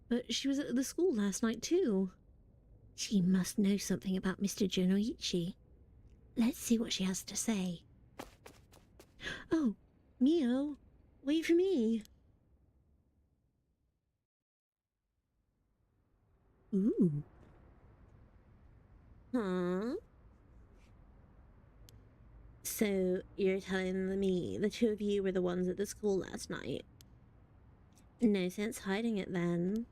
S1: but she was at the school last night too. She must know something about Mr. Junoichi. Let's see what she has to say. Oh, Mio, wait for me. Ooh. Huh? So you're telling me the two of you were the ones at the school last night? No sense hiding it then.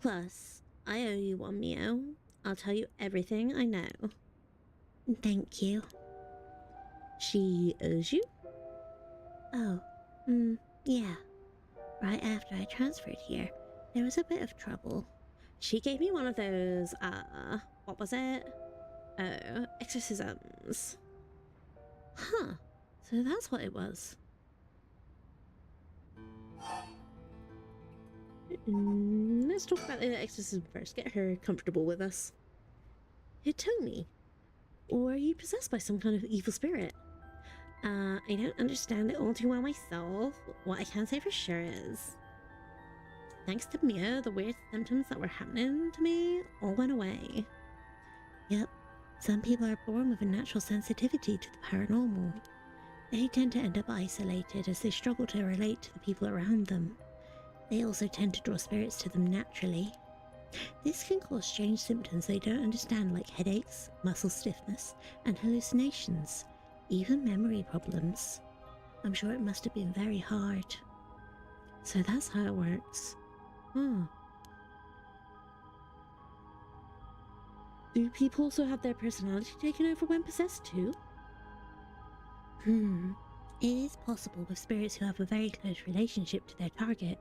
S1: Plus, I owe you one, Mio. I'll tell you everything I know. Thank you. She owes you? Oh, yeah. Right after I transferred here, there was a bit of trouble. She gave me one of those, what was it? Oh, exorcisms. Huh, so that's what it was. Let's talk about the exorcism first. Get her comfortable with us. Hitomi, or are you possessed by some kind of evil spirit? I don't understand it all too well myself. What I can say for sure is, thanks to Mia, the weird symptoms that were happening to me all went away. Yep, some people are born with a natural sensitivity to the paranormal. They tend to end up isolated as they struggle to relate to the people around them. They also tend to draw spirits to them naturally. This can cause strange symptoms they don't understand, like headaches, muscle stiffness, and hallucinations, even memory problems. I'm sure it must have been very hard. So that's how it works. Huh. Do people also have their personality taken over when possessed too? It is possible with spirits who have a very close relationship to their target,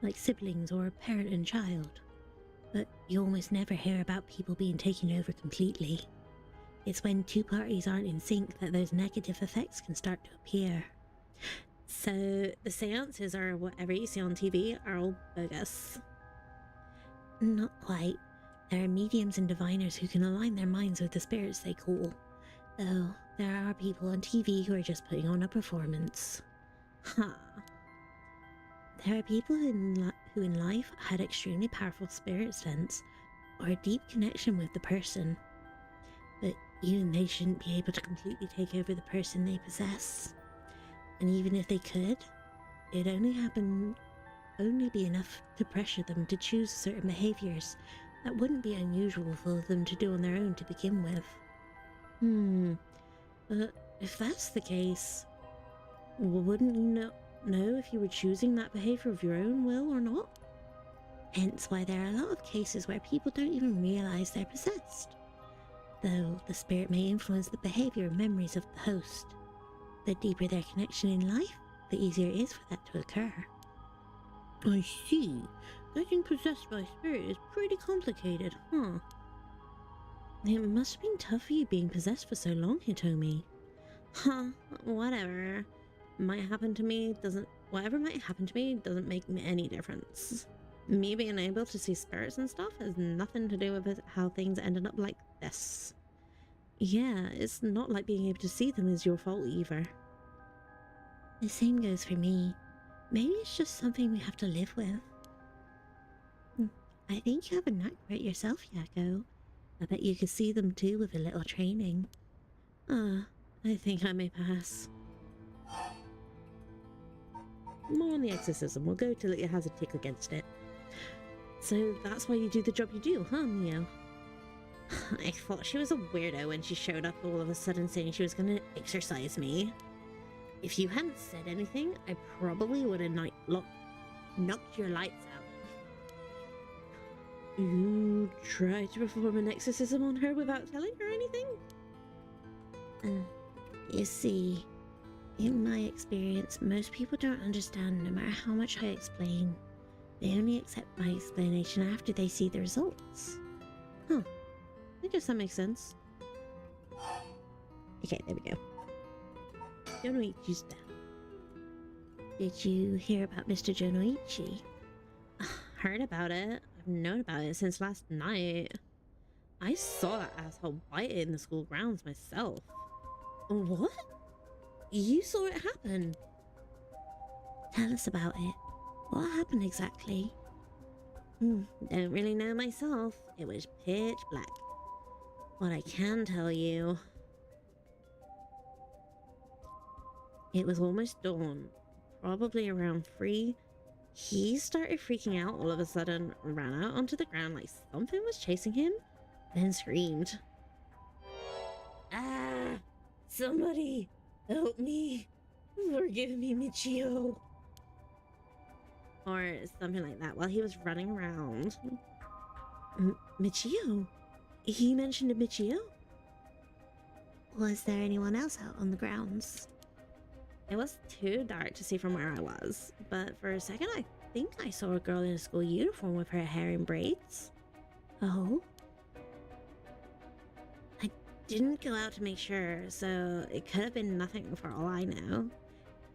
S1: like siblings or a parent and child. But you almost never hear about people being taken over completely. It's when two parties aren't in sync that those negative effects can start to appear. So the seances or whatever you see on TV are all bogus? Not quite. There are mediums and diviners who can align their minds with the spirits they call. Though there are people on TV who are just putting on a performance. Huh. There are people who in life had extremely powerful spirit sense or a deep connection with the person, but even they shouldn't be able to completely take over the person they possess. And even if they could, it'd only be enough to pressure them to choose certain behaviors That wouldn't be unusual for them to do on their own to begin with. But if that's the case, wouldn't you know if you were choosing that behavior of your own will or not? Hence why there are a lot of cases where people don't even realize they're possessed. Though the spirit may influence the behavior and memories of the host. The deeper their connection in life, the easier it is for that to occur. I see. Getting possessed by a spirit is pretty complicated, huh? It must have been tough for you being possessed for so long, Hitomi. Huh, whatever. Whatever might happen to me doesn't make any difference. Me being able to see spirits and stuff has nothing to do with how things ended up like this. Yeah, it's not like being able to see them is your fault either. The same goes for me. Maybe it's just something we have to live with. I think you have a knack for it yourself, Yako. I bet you could see them too with a little training. I think I may pass. More on the exorcism. We'll go till it has a tick against it. So that's why you do the job you do, huh, Mio? I thought she was a weirdo when she showed up all of a sudden saying she was going to exorcise me. If you hadn't said anything, I probably would have knocked your lights out. You tried to perform an exorcism on her without telling her anything? You see, in my experience, most people don't understand no matter how much I explain. They only accept my explanation after they see the results. Huh. I guess that makes sense. Okay, there we go. Jonoichi's death. Did you hear about Mr. Jonoichi? Heard about it. I've known about it since last night. I saw that asshole bite it in the school grounds myself. What? You saw it happen? Tell us about it. What happened exactly? Don't really know myself. It was pitch black. What I can tell you... It was almost dawn. Probably around 3. He started freaking out all of a sudden, ran out onto the ground like something was chasing him, then screamed. Ah! Somebody! Help me! Forgive me, Michio! Or something like that while he was running around. Michio? He mentioned a Michio? Was there anyone else out on the grounds? It was too dark to see from where I was, but for a second I think I saw a girl in a school uniform with her hair in braids. Oh? I didn't go out to make sure, so it could have been nothing for all I know.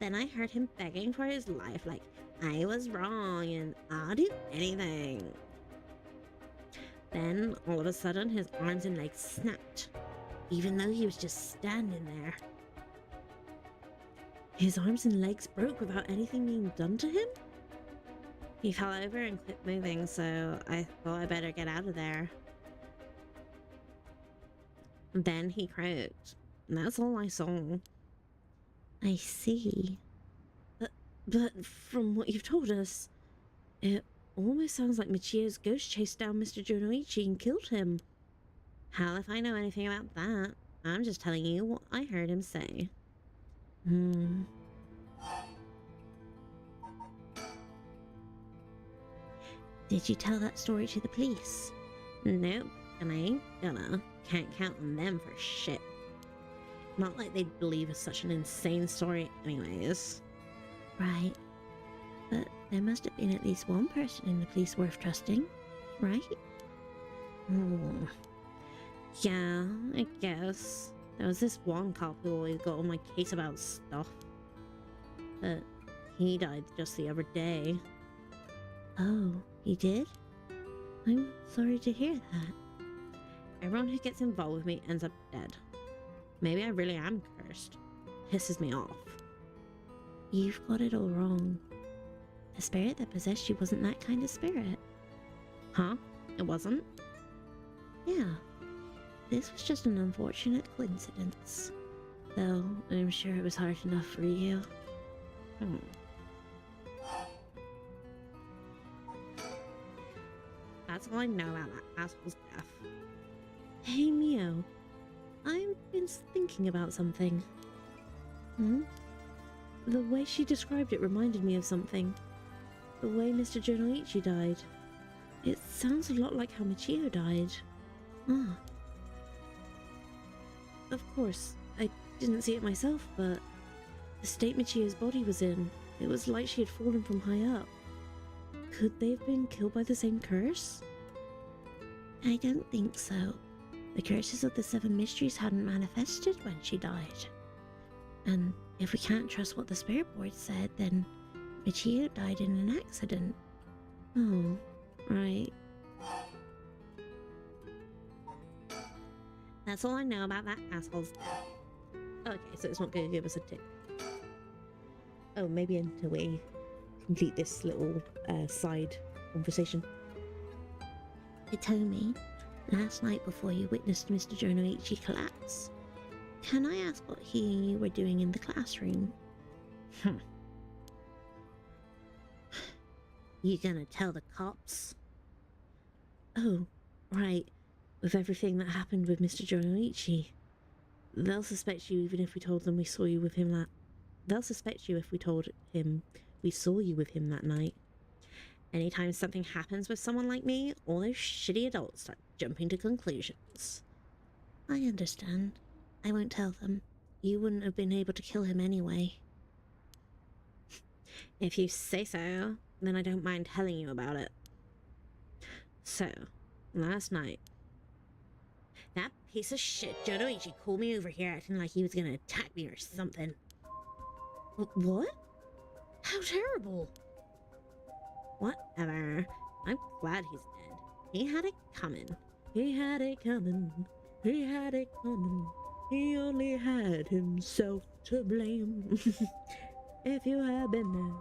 S1: Then I heard him begging for his life like I was wrong and I'll do anything. Then, all of a sudden, his arms and legs snapped, even though he was just standing there. His arms and legs broke without anything being done to him? He fell over and quit moving, so I thought I better get out of there. Then he croaked, and that's all I saw. I see. But from what you've told us, it almost sounds like Michio's ghost chased down Mr. Jonoichi and killed him. Hell if I know anything about that. I'm just telling you what I heard him say. Did you tell that story to the police? Nope, and I ain't gonna. Can't count on them for shit. Not like they'd believe it's such an insane story anyways. Right. But there must have been at least one person in the police worth trusting, right? Yeah, I guess. There was this one cop who always got on my case about stuff. But he died just the other day. Oh, he did? I'm sorry to hear that. Everyone who gets involved with me ends up dead. Maybe I really am cursed. Pisses me off. You've got it all wrong. The spirit that possessed you wasn't that kind of spirit. Huh? It wasn't? Yeah. This was just an unfortunate coincidence. Though, I'm sure it was hard enough for you. That's That's all I know about that asshole's death. Hey, Mio. I've been thinking about something. Hmm? The way she described it reminded me of something. The way Mr. Jonoichi died. It sounds a lot like how Michio died. Ah. Of course, I didn't see it myself, but the state Michio's body was in, it was like she had fallen from high up. Could they have been killed by the same curse? I don't think so. The curses of the Seven Mysteries hadn't manifested when she died. And if we can't trust what the spirit board said, then Michio died in an accident. Oh, right. That's all I know about that asshole's death. Okay, so it's not going to give us a tip. Oh, maybe until we complete this little side conversation. Hitomi, last night before you witnessed Mr. Jonoichi collapse, can I ask what he and you were doing in the classroom? You gonna tell the cops? Oh, right. With everything that happened with Mr. Jonoichi, they'll suspect you even if we told them we saw you with him They'll suspect you if we told him we saw you with him that night. Anytime something happens with someone like me, all those shitty adults start jumping to conclusions. I understand. I won't tell them. You wouldn't have been able to kill him anyway. If you say so, then I don't mind telling you about it. So, last night, that piece of shit Jonoichi called me over here acting like he was gonna attack me or something. What? How terrible! Whatever. I'm glad he's dead. He had it coming. He had it coming. He had it coming. He only had himself to blame. If you had been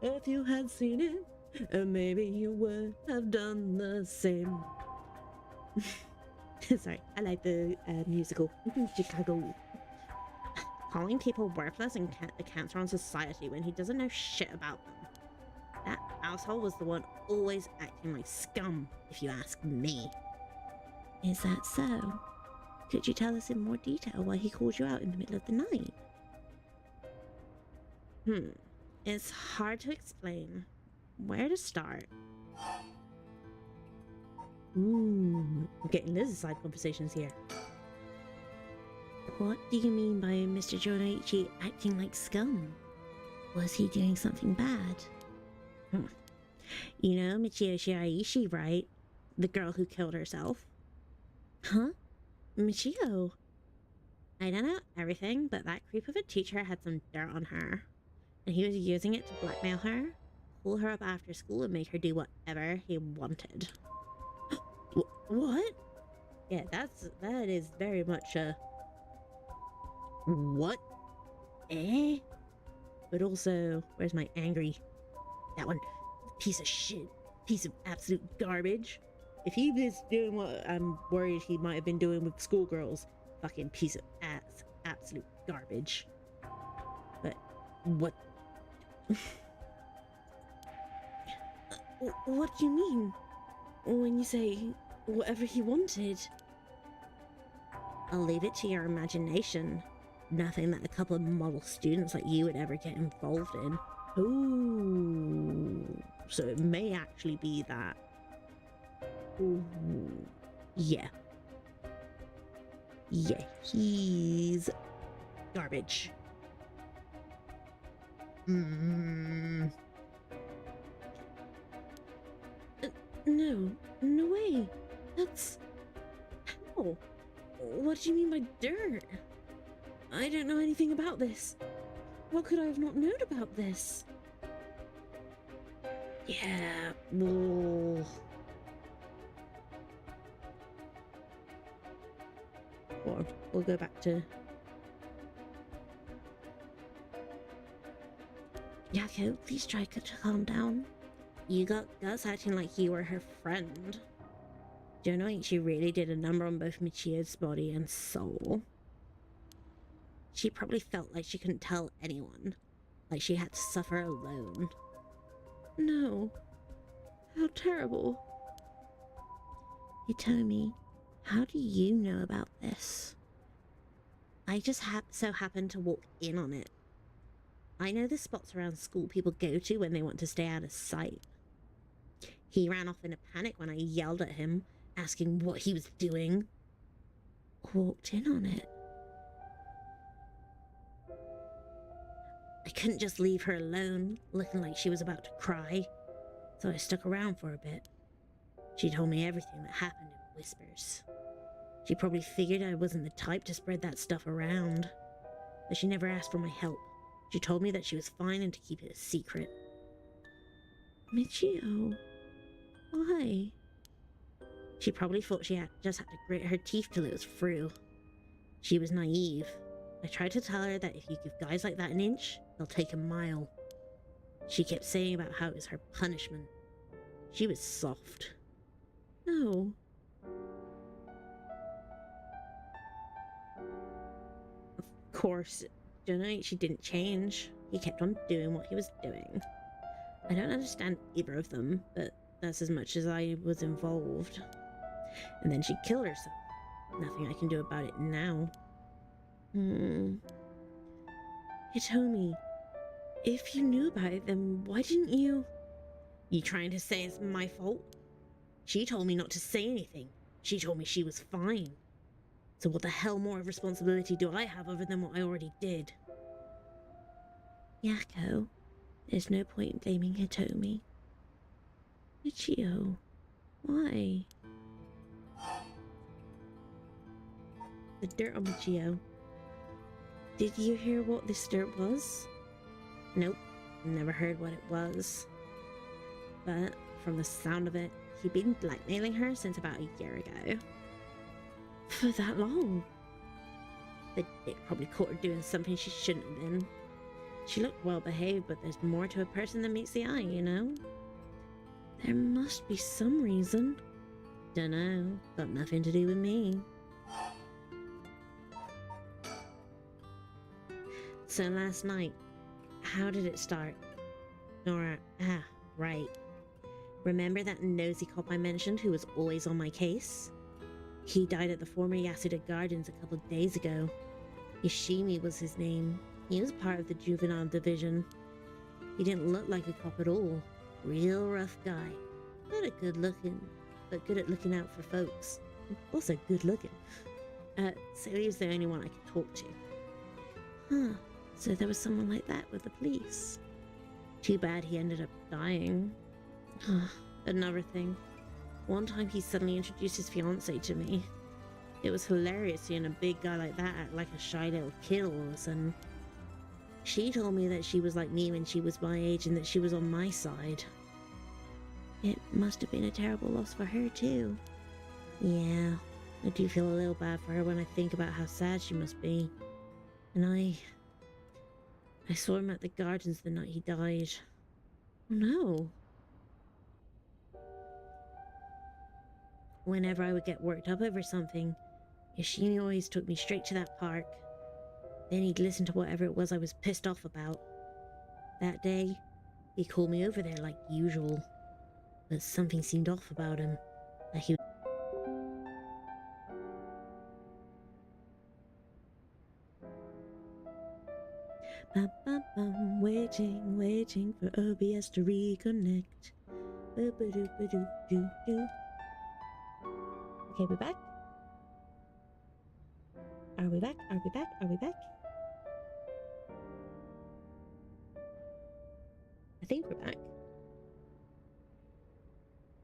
S1: there, if you had seen it, maybe you would have done the same. Sorry, I like the musical. Chicago. Calling people worthless and a cancer on society when he doesn't know shit about them. That asshole was the one always acting like scum, if you ask me. Is that so? Could you tell us in more detail why he called you out in the middle of the night? It's hard to explain. Where to start? I'm getting loads of side conversations here. What do you mean by Mr. Jonoichi acting like scum? Was he doing something bad? You know Michio Shiraishi, right? The girl who killed herself. Huh? Michio? I don't know everything, but that creep of a teacher had some dirt on her. And he was using it to blackmail her, pull her up after school and make her do whatever he wanted. What? Yeah, that is very much a... What? Eh? But also, where's my angry... That one, piece of shit, piece of absolute garbage. If he was doing what I'm worried he might have been doing with schoolgirls, fucking piece of ass, absolute garbage. But what? What do you mean when you say whatever he wanted? I'll leave it to your imagination. Nothing that a couple of model students like you would ever get involved in. Ooh, so it may actually be that. Ooh, yeah. Yeah, he's garbage. No, no way. That's... How? What do you mean by dirt? I don't know anything about this. What could I have not known about this? Yeah, well... We'll go back to... Yako, please try to calm down. You got Gus acting like you were her friend. Jonoichi really did a number on both Michio's body and soul. She probably felt like she couldn't tell anyone. Like she had to suffer alone. No. How terrible. Hitomi, how do you know about this? I just so happened to walk in on it. I know the spots around school people go to when they want to stay out of sight. He ran off in a panic when I yelled at him, asking what he was doing. Walked in on it. I couldn't just leave her alone, looking like she was about to cry, so I stuck around for a bit. She told me everything that happened in whispers. She probably figured I wasn't the type to spread that stuff around, but she never asked for my help. She told me that she was fine and to keep it a secret. Michio, why? She probably thought she just had to grit her teeth till it was through. She was naive. I tried to tell her that if you give guys like that an inch, they'll take a mile. She kept saying about how it was her punishment. She was soft. No. Of course, tonight she didn't change. He kept on doing what he was doing. I don't understand either of them, but that's as much as I was involved. And then she killed herself. Nothing I can do about it now. Hitomi, if you knew about it, then why didn't you... You trying to say it's my fault? She told me not to say anything. She told me she was fine. So what the hell more responsibility do I have other than what I already did? Yako, there's no point in blaming Hitomi. Michio, why? The dirt on Michio. Did you hear what this dirt was? Nope, never heard what it was. But from the sound of it, he'd been blackmailing her since about a year ago. For that long? The dick probably caught her doing something she shouldn't have been. She looked well behaved, but there's more to a person than meets the eye, you know? There must be some reason. Dunno, got nothing to do with me. So last night, how did it start? Nora, right. Remember that nosy cop I mentioned who was always on my case? He died at the former Yasuda Gardens a couple of days ago. Yoshimi was his name. He was part of the juvenile division. He didn't look like a cop at all. Real rough guy. Not a good looking, but good at looking out for folks. Also good looking. So he was the only one I could talk to. Huh. So there was someone like that with the police. Too bad he ended up dying. Another thing. One time he suddenly introduced his fiancée to me. It was hilarious seeing a big guy like that act like a shy little kid all of a sudden. She told me that she was like me when she was my age and that she was on my side. It must have been a terrible loss for her too. Yeah, I do feel a little bad for her when I think about how sad she must be. And I saw him at the gardens the night he died. Oh no. Whenever I would get worked up over something, Yoshimi always took me straight to that park. Then he'd listen to whatever it was I was pissed off about. That day, he called me over there like usual. But something seemed off about him. Like he waiting for OBS to reconnect. Okay, we're back. Are we back? Are we back? Are we back? I think we're back.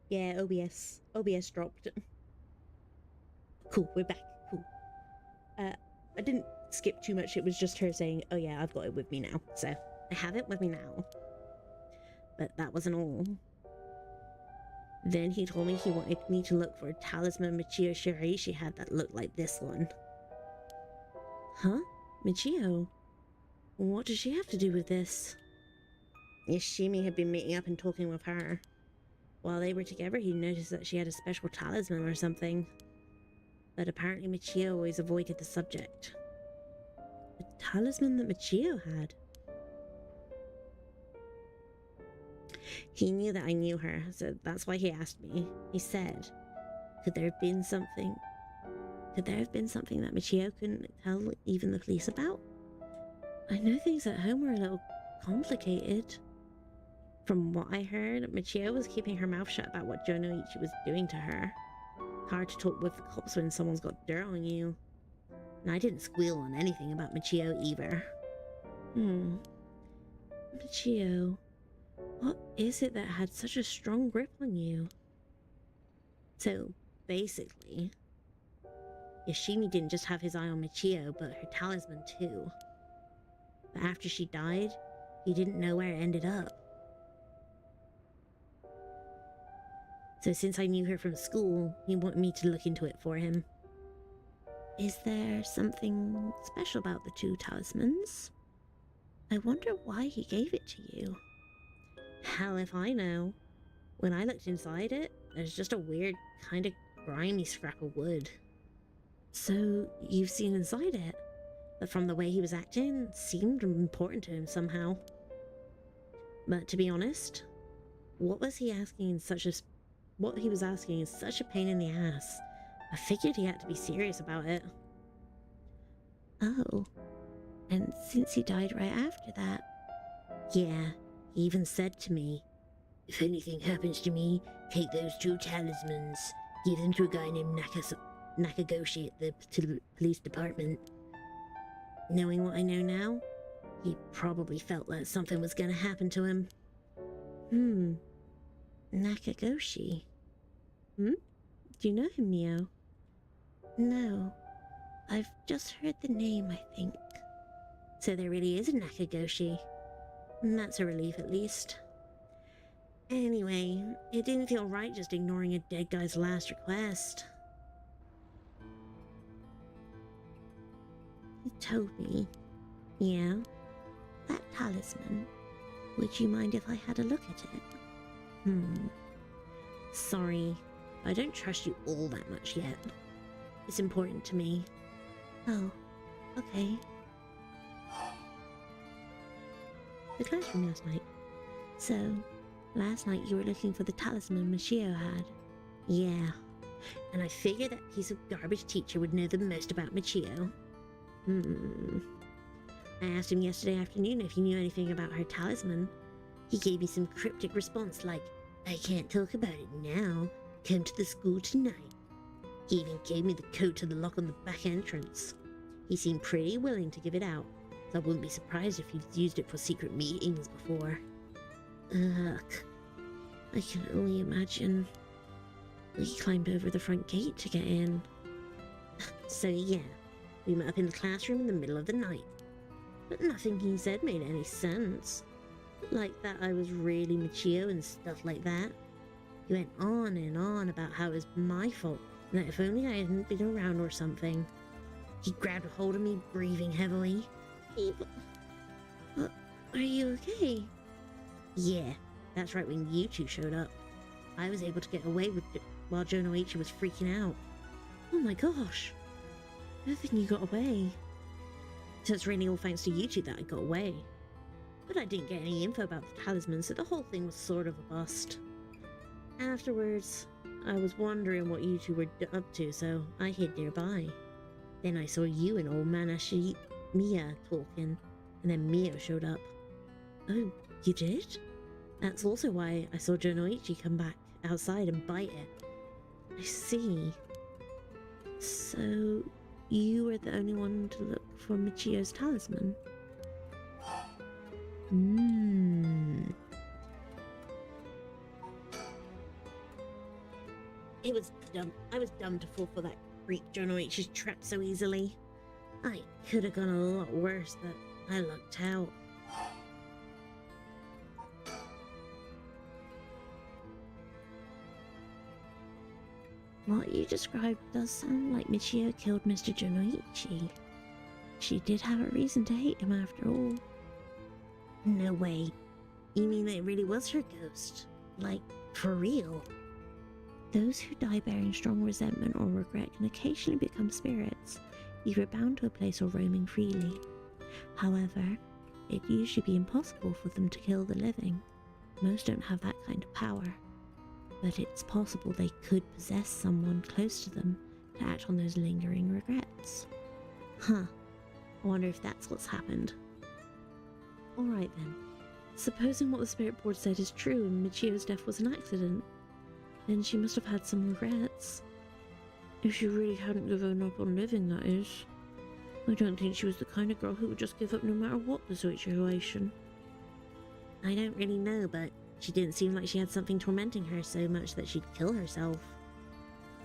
S1: Yeah, OBS. OBS dropped. Cool, we're back. Cool. I didn't skip too much. It was just her saying, oh yeah, I've got it with me now. So, I have it with me now. But that wasn't all. Then he told me he wanted me to look for a talisman Michio Shiraishi had that looked like this one. Huh? Michio? What does she have to do with this? Yoshimi had been meeting up and talking with her. While they were together, he noticed that she had a special talisman or something. But apparently Michio always avoided the subject. A talisman that Michio had? He knew that I knew her, so that's why he asked me. He said, Could there have been something? Could there have been something that Michio couldn't tell even the police about? I know things at home were a little complicated. From what I heard, Michio was keeping her mouth shut about what Jonoichi was doing to her. Hard to talk with the cops when someone's got dirt on you. And I didn't squeal on anything about Michio either. Michio, what is it that had such a strong grip on you? So, basically, Yoshimi didn't just have his eye on Michio, but her talisman too. But after she died, he didn't know where it ended up. So since I knew her from school, he wanted me to look into it for him. Is there something special about the two talismans? I wonder why he gave it to you. Hell if I know. When I looked inside it, there's just a weird, kind of grimy scrap of wood. So, you've seen inside it? But from the way he was acting, it seemed important to him somehow. But to be honest, what he was asking is such a pain in the ass. I figured he had to be serious about it. Oh, and since he died right after that? Yeah, he even said to me, "If anything happens to me, take those two talismans, give them to a guy named Nakagoshi at the police department." Knowing what I know now, he probably felt that something was going to happen to him. Nakagoshi. Do you know him, Mio? No. I've just heard the name, I think. So there really is a Nakagoshi. That's a relief, at least. Anyway, it didn't feel right just ignoring a dead guy's last request. He told me. Yeah? That talisman. Would you mind if I had a look at it? Sorry, I don't trust you all that much yet. It's important to me. Oh, okay. The classroom last night. So, last night you were looking for the talisman Michio had. Yeah, and I figured that piece of garbage teacher would know the most about Michio. I asked him yesterday afternoon if he knew anything about her talisman. He gave me some cryptic response like, "I can't talk about it now. Come to the school tonight." He even gave me the code to the lock on the back entrance. He seemed pretty willing to give it out, so I wouldn't be surprised if he'd used it for secret meetings before. Ugh. I can only imagine. He climbed over the front gate to get in. So yeah, we met up in the classroom in the middle of the night. But nothing he said made any sense. Like that I was really Michio and stuff like that. He went on and on about how it was my fault, and that if only I hadn't been around or something. He grabbed a hold of me, breathing heavily. Are you okay? Yeah, that's right when you two showed up. I was able to get away with it while Jonoichi was freaking out. Oh my gosh. Good thing you got away. So it's really all thanks to you two that I got away. But I didn't get any info about the talisman, so the whole thing was sort of a bust. Afterwards, I was wondering what you two were up to, so I hid nearby. Then I saw you and old Manashi Mia talking, and then Mio showed up. Oh, you did? That's also why I saw Jonoichi come back outside and bite it. I see. So, you were the only one to look for Michio's talisman? It was dumb. I was dumb to fall for that freak Jonoichi's trap so easily. I could have gone a lot worse, but I lucked out. What you described does sound like Michio killed Mr. Jonoichi. She did have a reason to hate him after all. No way. You mean it really was her ghost? Like, for real? Those who die bearing strong resentment or regret can occasionally become spirits, either bound to a place or roaming freely. However, it'd usually be impossible for them to kill the living. Most don't have that kind of power. but it's possible they could possess someone close to them to act on those lingering regrets. Huh. I wonder if that's what's happened. Alright then. Supposing what the spirit board said is true and Michio's death was an accident, then she must have had some regrets. If she really hadn't given up on living, that is. I don't think she was the kind of girl who would just give up no matter what the situation. I don't really know, but she didn't seem like she had something tormenting her so much that she'd kill herself.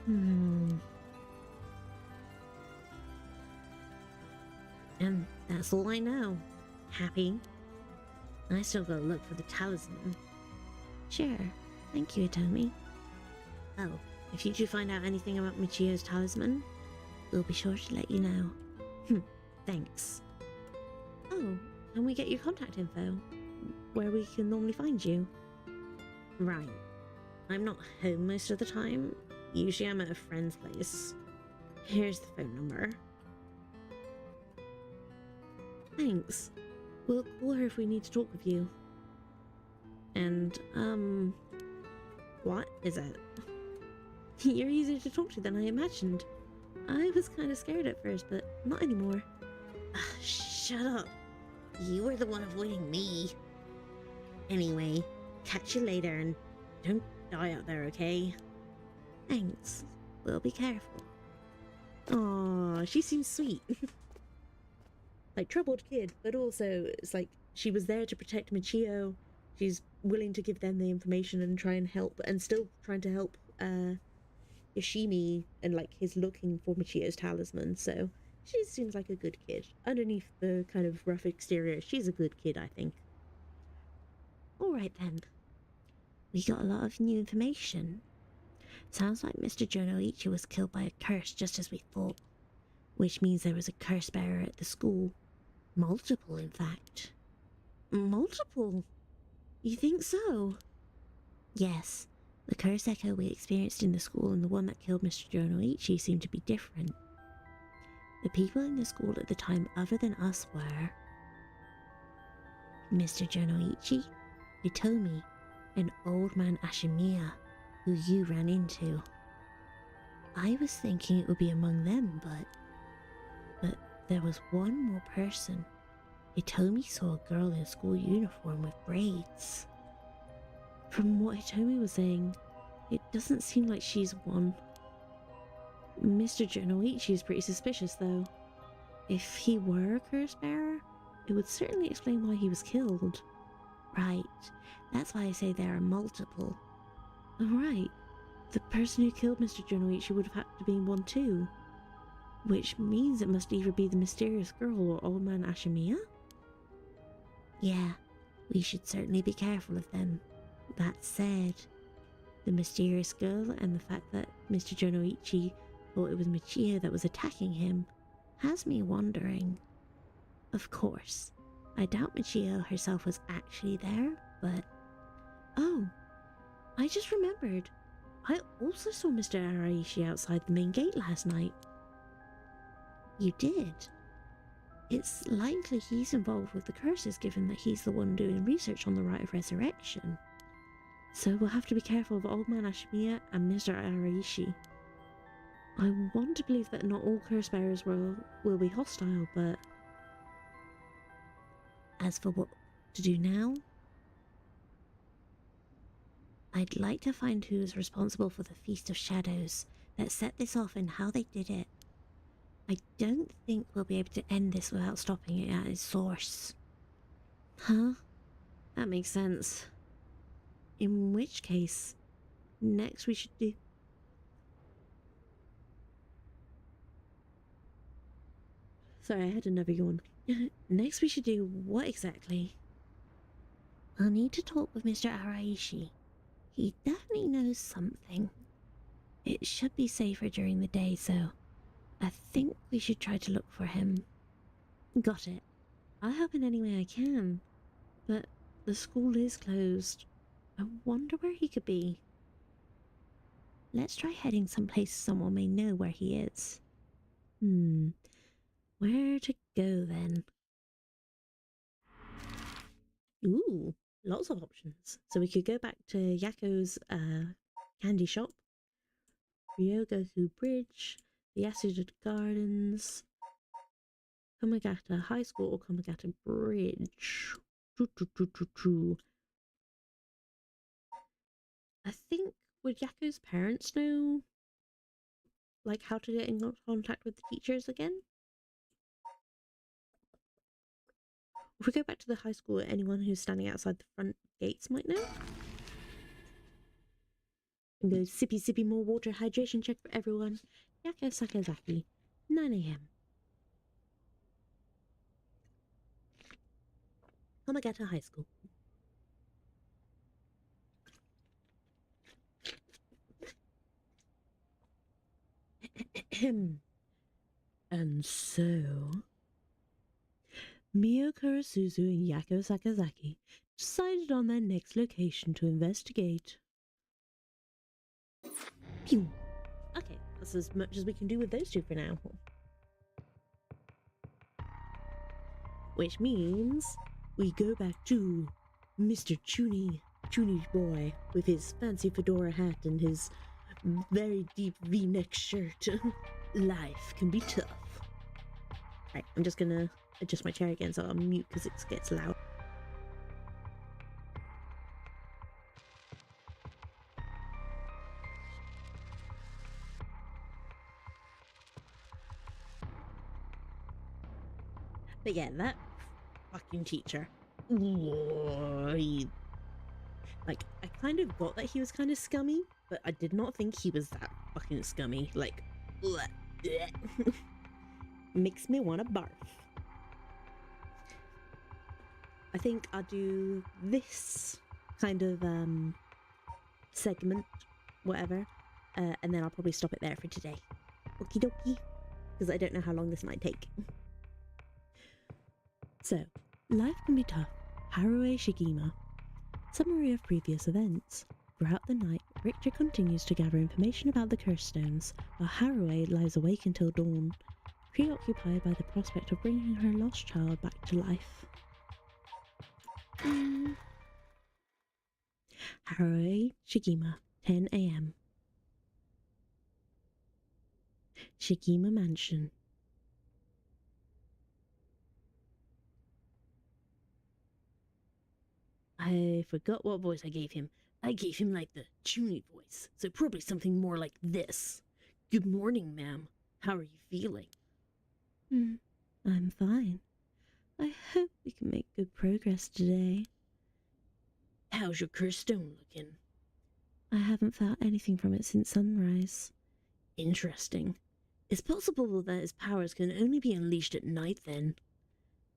S1: And that's all I know. Happy? I still gotta look for the talisman. Sure. Thank you, Itomi. Oh, if you do find out anything about Michio's talisman, we'll be sure to let you know. Thanks. Oh, can we get your contact info? Where we can normally find you? Right. I'm not home most of the time. Usually I'm at a friend's place. Here's the phone number. Thanks. We'll call her if we need to talk with you. And, what is it? You're easier to talk to than I imagined. I was kind of scared at first, but not anymore. Shut up. You were the one avoiding me. Anyway, catch you later and don't die out there, okay? Thanks. We'll be careful. Aww, she seems sweet. Like, troubled kid, but also it's like she was there to protect Michio. She's willing to give them the information and try and help, and still trying to help Yoshimi and like his looking for Michio's talisman. So she seems like a good kid. Underneath the kind of rough exterior, she's a good kid, I think. Alright then. We got a lot of new information. Sounds like Mr. Jonoichi was killed by a curse just as we thought. Which means there was a curse bearer at the school. Multiple, in fact. Multiple? You think so? Yes. The curse echo we experienced in the school and the one that killed Mr. Jonoichi seem to be different. The people in the school at the time other than us were Mr. Jonoichi, Hitomi, and Old Man Ashimiya, who you ran into. I was thinking it would be among them, but there was one more person. Hitomi saw a girl in a school uniform with braids. From what Hitomi was saying, it doesn't seem like she's one. Mr. Jonoichi is pretty suspicious, though. If he were a curse bearer, it would certainly explain why he was killed. Right. That's why I say there are multiple. Alright. The person who killed Mr. Jonoichi would have had to be one too. Which means it must either be the mysterious girl or Old Man Ashimiya? Yeah, we should certainly be careful of them. That said, the mysterious girl and the fact that Mr. Jonoichi thought it was Michio that was attacking him has me wondering. Of course, I doubt Michio herself was actually there, but... Oh, I just remembered. I also saw Mr. Araishi outside the main gate last night. You did? It's likely he's involved with the curses given that he's the one doing research on the rite of resurrection. So we'll have to be careful of Old Man Ashimiya and Mr. Araishi. I want to believe that not all curse bearers will be hostile, but... As for what to do now, I'd like to find who is responsible for the Feast of Shadows that set this off and how they did it. I don't think we'll be able to end this without stopping it at its source. Huh? That makes sense. In which case, next we should do... Sorry, I had another yawn. Next we should do what exactly? I'll need to talk with Mr. Araishi. He definitely knows something. It should be safer during the day, so I think we should try to look for him. Got it. I'll help in any way I can. But the school is closed. I wonder where he could be. Let's try heading someplace someone may know where he is. Where to go then? Ooh, lots of options. So we could go back to Yako's candy shop, Ryogoku Bridge, the Yasuda Gardens, Komagata High School or Komagata Bridge. I think, would Yako's parents know, like, how to get in contact with the teachers again? If we go back to the high school, anyone who's standing outside the front gates might know. And go sippy sippy more water, hydration check for everyone. Yako Sakazaki, 9 a.m. Komagata High School. And so, Mio Kurasuzu and Yako Sakazaki decided on their next location to investigate. Pew. Okay, that's as much as we can do with those two for now. Which means we go back to Mr. Chuni boy with his fancy fedora hat and his very deep V-neck shirt. Life can be tough. Right, I'm just gonna adjust my chair again so I'll mute because it gets loud. But yeah, that fucking teacher. Like, I kind of got that he was kind of scummy, but I did not think he was that fucking scummy. Like, makes me want to barf. I think I'll do this kind of segment, whatever, and then I'll probably stop it there for today. Okie dokie, because I don't know how long this might take. So, life can be tough. Haruo Shigima. Summary of previous events. Throughout the night, Richter continues to gather information about the curse stones, while Haruo lies awake until dawn, preoccupied by the prospect of bringing her lost child back to life. Haruo Shigima, 10 a.m. Shigima Mansion. I forgot what voice I gave him. I gave him like the Chuni voice, so probably something more like this. Good morning, ma'am. How are you feeling? I'm fine. I hope we can make good progress today. How's your cursed stone looking? I haven't found anything from it since sunrise. Interesting. It's possible that its powers can only be unleashed at night then.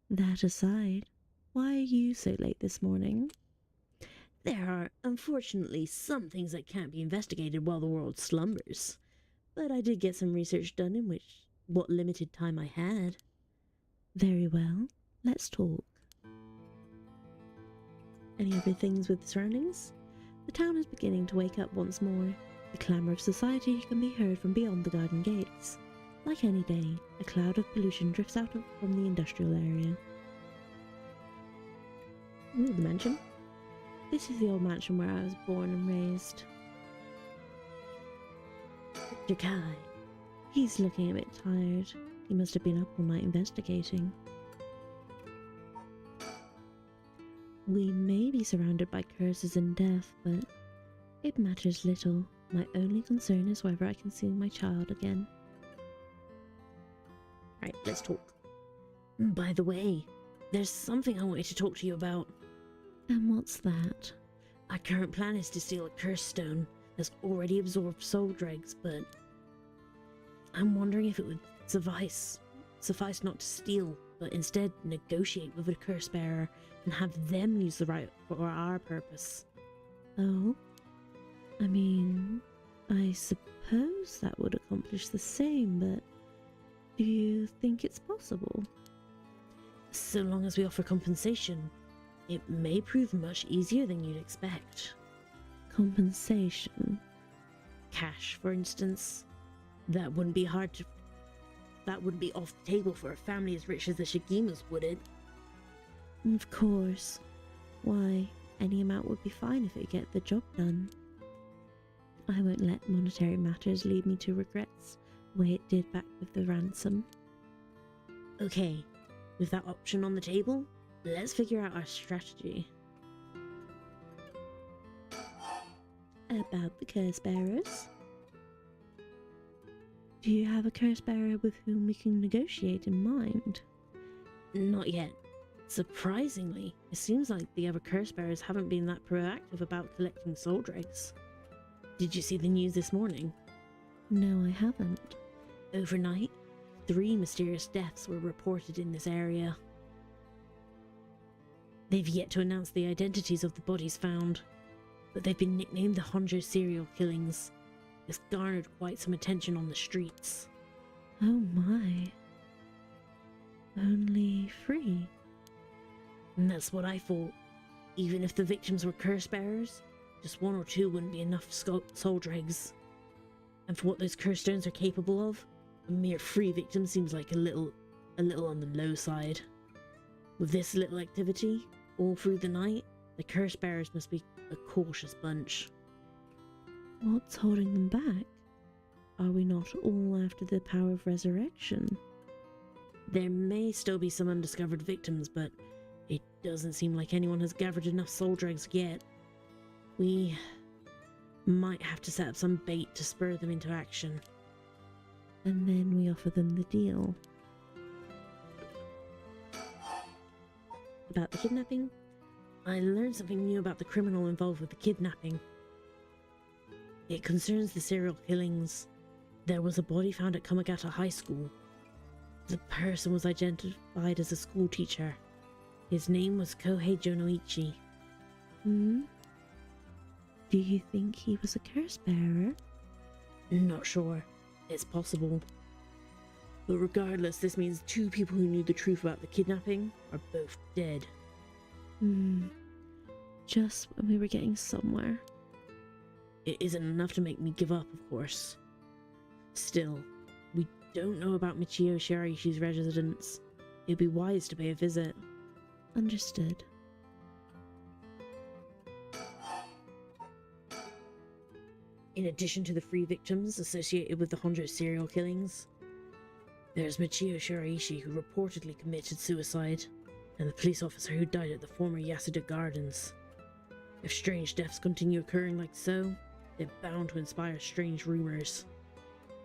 S1: That aside, why are you so late this morning? There are, unfortunately, some things that can't be investigated while the world slumbers. But I did get some research done in what limited time I had. Very well. Let's talk. Any other things with the surroundings? The town is beginning to wake up once more. The clamour of society can be heard from beyond the garden gates. Like any day, a cloud of pollution drifts out from the industrial area. Ooh, the mansion. This is the old mansion where I was born and raised. Isekaied. He's looking a bit tired. He must have been up all night investigating. We may be surrounded by curses and death, but it matters little. My only concern is whether I can see my child again. Right, let's talk. By the way, there's something I wanted to talk to you about. And what's that? Our current plan is to steal a curse stone that's already absorbed soul dregs, but I'm wondering if it would suffice not to steal, but instead negotiate with a curse bearer and have them use the right for our purpose. Oh? I mean, I suppose that would accomplish the same, but do you think it's possible? So long as we offer compensation, it may prove much easier than you'd expect. Compensation? Cash, for instance. That wouldn't be off the table for a family as rich as the Shigimas, would it? Of course. Why, any amount would be fine if it get the job done. I won't let monetary matters lead me to regrets the way it did back with the ransom.
S2: Okay, with that option on the table, let's figure out our strategy.
S1: About the curse bearers? Do you have a curse bearer with whom we can negotiate in mind?
S2: Not yet. Surprisingly, it seems like the other curse bearers haven't been that proactive about collecting soul dregs. Did you see the news this morning?
S1: No, I haven't.
S2: Overnight, 3 mysterious deaths were reported in this area. They've yet to announce the identities of the bodies found, but they've been nicknamed the Honjo serial killings. It's garnered quite some attention on the streets.
S1: Oh my. Only 3?
S2: And that's what I thought. Even if the victims were curse bearers, just 1 or 2 wouldn't be enough soul dregs. And for what those curse stones are capable of, a mere 3 victims seems like a little on the low side. With this little activity, all through the night, the curse bearers must be a cautious bunch.
S1: What's holding them back? Are we not all after the power of resurrection?
S2: There may still be some undiscovered victims, but it doesn't seem like anyone has gathered enough soul dregs yet. We might have to set up some bait to spur them into action.
S1: And then we offer them the deal.
S2: About the kidnapping? I learned something new about the criminal involved with the kidnapping. It concerns the serial killings. There was a body found at Kamagata High School. The person was identified as a school teacher. His name was Kohei Jonoichi.
S1: Do you think he was a curse bearer?
S2: Not sure. It's possible. But regardless, this means 2 people who knew the truth about the kidnapping are both dead.
S1: Just when we were getting somewhere.
S2: It isn't enough to make me give up, of course. Still, we don't know about Michio Shiraishi's residence. It'd be wise to pay a visit.
S1: Understood.
S2: In addition to the 3 victims associated with the Honjo serial killings, there's Michio Shiraishi, who reportedly committed suicide, and the police officer who died at the former Yasuda Gardens. If strange deaths continue occurring like so, they're bound to inspire strange rumors.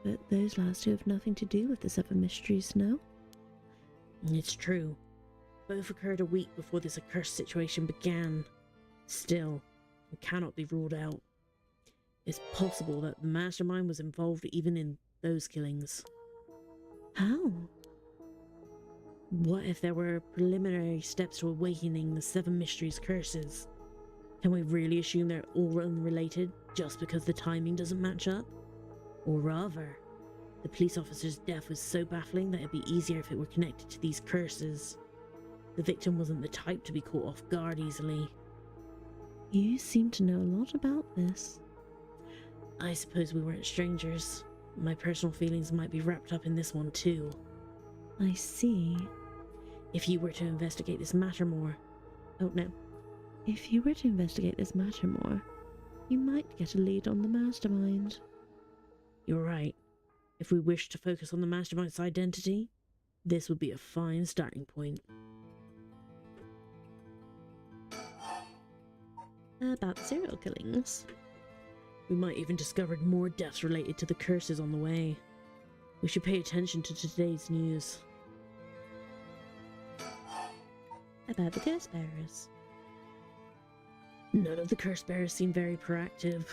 S1: But those last 2 have nothing to do with the 7 mysteries, no?
S2: It's true. Both occurred a week before this accursed situation began. Still, it cannot be ruled out. It's possible that the mastermind was involved even in those killings.
S1: How?
S2: What if there were preliminary steps to awakening the 7 mysteries curses? Can we really assume they're all unrelated just because the timing doesn't match up? Or rather, the police officer's death was so baffling that it'd be easier if it were connected to these curses. The victim wasn't the type to be caught off guard easily.
S1: You seem to know a lot about this.
S2: I suppose we weren't strangers. My personal feelings might be wrapped up in this one too.
S1: I see.
S2: If you were to investigate this matter more... Oh no.
S1: If you were to investigate this matter more, you might get a lead on the mastermind.
S2: You're right. If we wish to focus on the mastermind's identity, this would be a fine starting point.
S1: About the serial killings.
S2: We might even discover more deaths related to the curses on the way. We should pay attention to today's news.
S1: About the curse bearers.
S2: None of the curse bearers seem very proactive.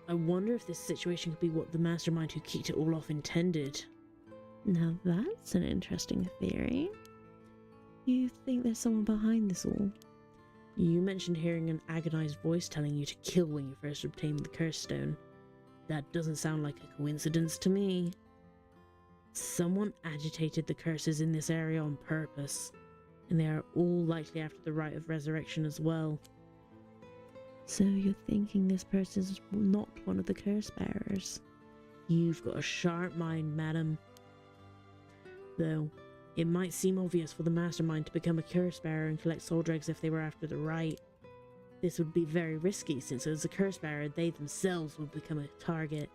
S2: I wonder if this situation could be what the mastermind who kicked it all off intended.
S1: Now that's an interesting theory. You think there's someone behind this all?
S2: You mentioned hearing an agonized voice telling you to kill when you first obtained the curse stone. That doesn't sound like a coincidence to me. Someone agitated the curses in this area on purpose, and they are all likely after the rite of resurrection as well.
S1: So you're thinking this person's not one of the curse bearers?
S2: You've got a sharp mind, madam. Though, it might seem obvious for the mastermind to become a curse bearer and collect soul dregs if they were after the rite. This would be very risky, since as a curse bearer, they themselves would become a target.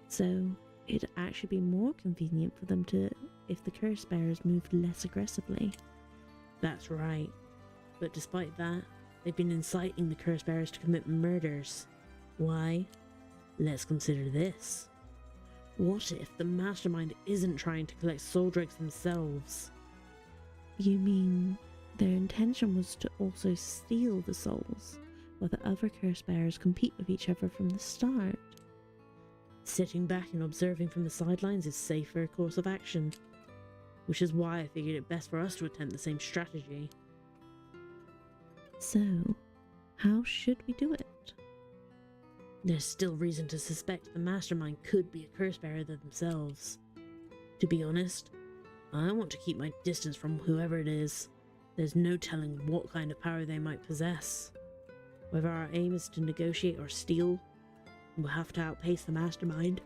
S1: So it'd actually be more convenient for them to if the curse bearers moved less aggressively.
S2: That's right. But despite that, they've been inciting the curse bearers to commit murders. Why? Let's consider this. What if the mastermind isn't trying to collect soul dregs themselves?
S1: You mean their intention was to also steal the souls, while the other curse bearers compete with each other from the start?
S2: Sitting back and observing from the sidelines is safer course of action, which is why I figured it best for us to attempt the same strategy.
S1: So, how should we do it?
S2: There's still reason to suspect the mastermind could be a curse bearer themselves. To be honest, I want to keep my distance from whoever it is. There's no telling what kind of power they might possess. Whether our aim is to negotiate or steal, we'll have to outpace the mastermind.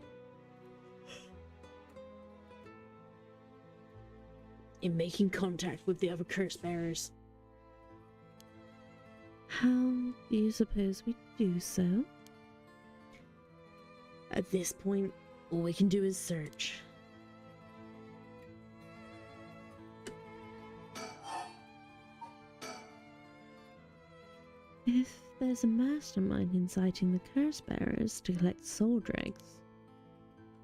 S2: In making contact with the other curse bearers.
S1: How do you suppose we do so?
S2: At this point, all we can do is search.
S1: If there's a mastermind inciting the curse bearers to collect soul dregs,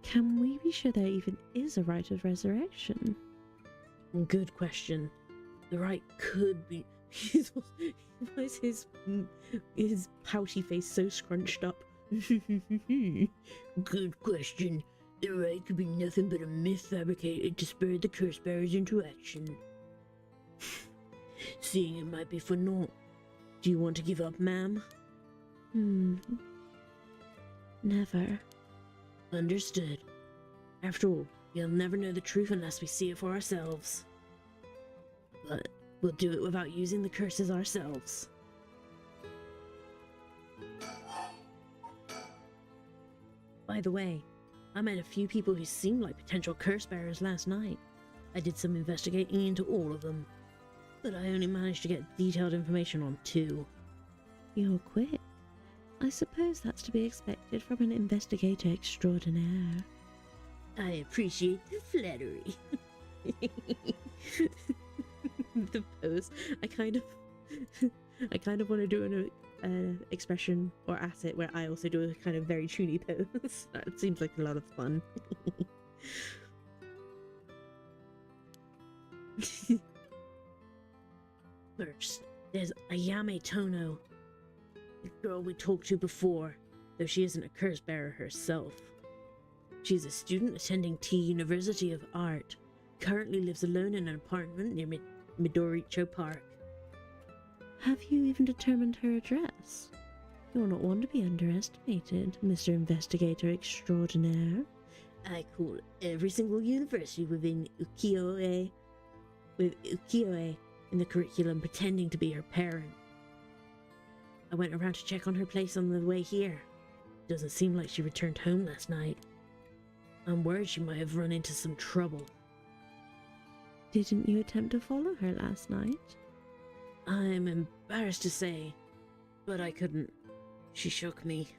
S1: can we be sure there even is a rite of resurrection?
S2: Good question. The right could be. Why is his pouty face so scrunched up? Good question. The right could be nothing but a myth fabricated to spur the curse bearers into action. Seeing it might be for naught. Do you want to give up, ma'am?
S1: Never.
S2: Understood. After all, we'll never know the truth unless we see it for ourselves. But we'll do it without using the curses ourselves. By the way, I met a few people who seemed like potential curse bearers last night. I did some investigating into all of them, but I only managed to get detailed information on 2.
S1: You're quick. I suppose that's to be expected from an investigator extraordinaire.
S2: I appreciate the flattery. The pose. I kind of want to do an expression or asset where I also do a kind of very chuny pose. That seems like a lot of fun. First, there's Ayame Tono, the girl we talked to before, though she isn't a curse bearer herself. She's a student attending T University of Art, currently lives alone in an apartment near Midoricho Park.
S1: Have you even determined her address? You're not one to be underestimated, Mr. Investigator Extraordinaire.
S2: I call every single university within Ukiyo-e in the curriculum pretending to be her parent. I went around to check on her place on the way here. Doesn't seem like she returned home last night. I'm worried she might have run into some trouble.
S1: Didn't you attempt to follow her last night?
S2: I'm embarrassed to say, but I couldn't. She shook me.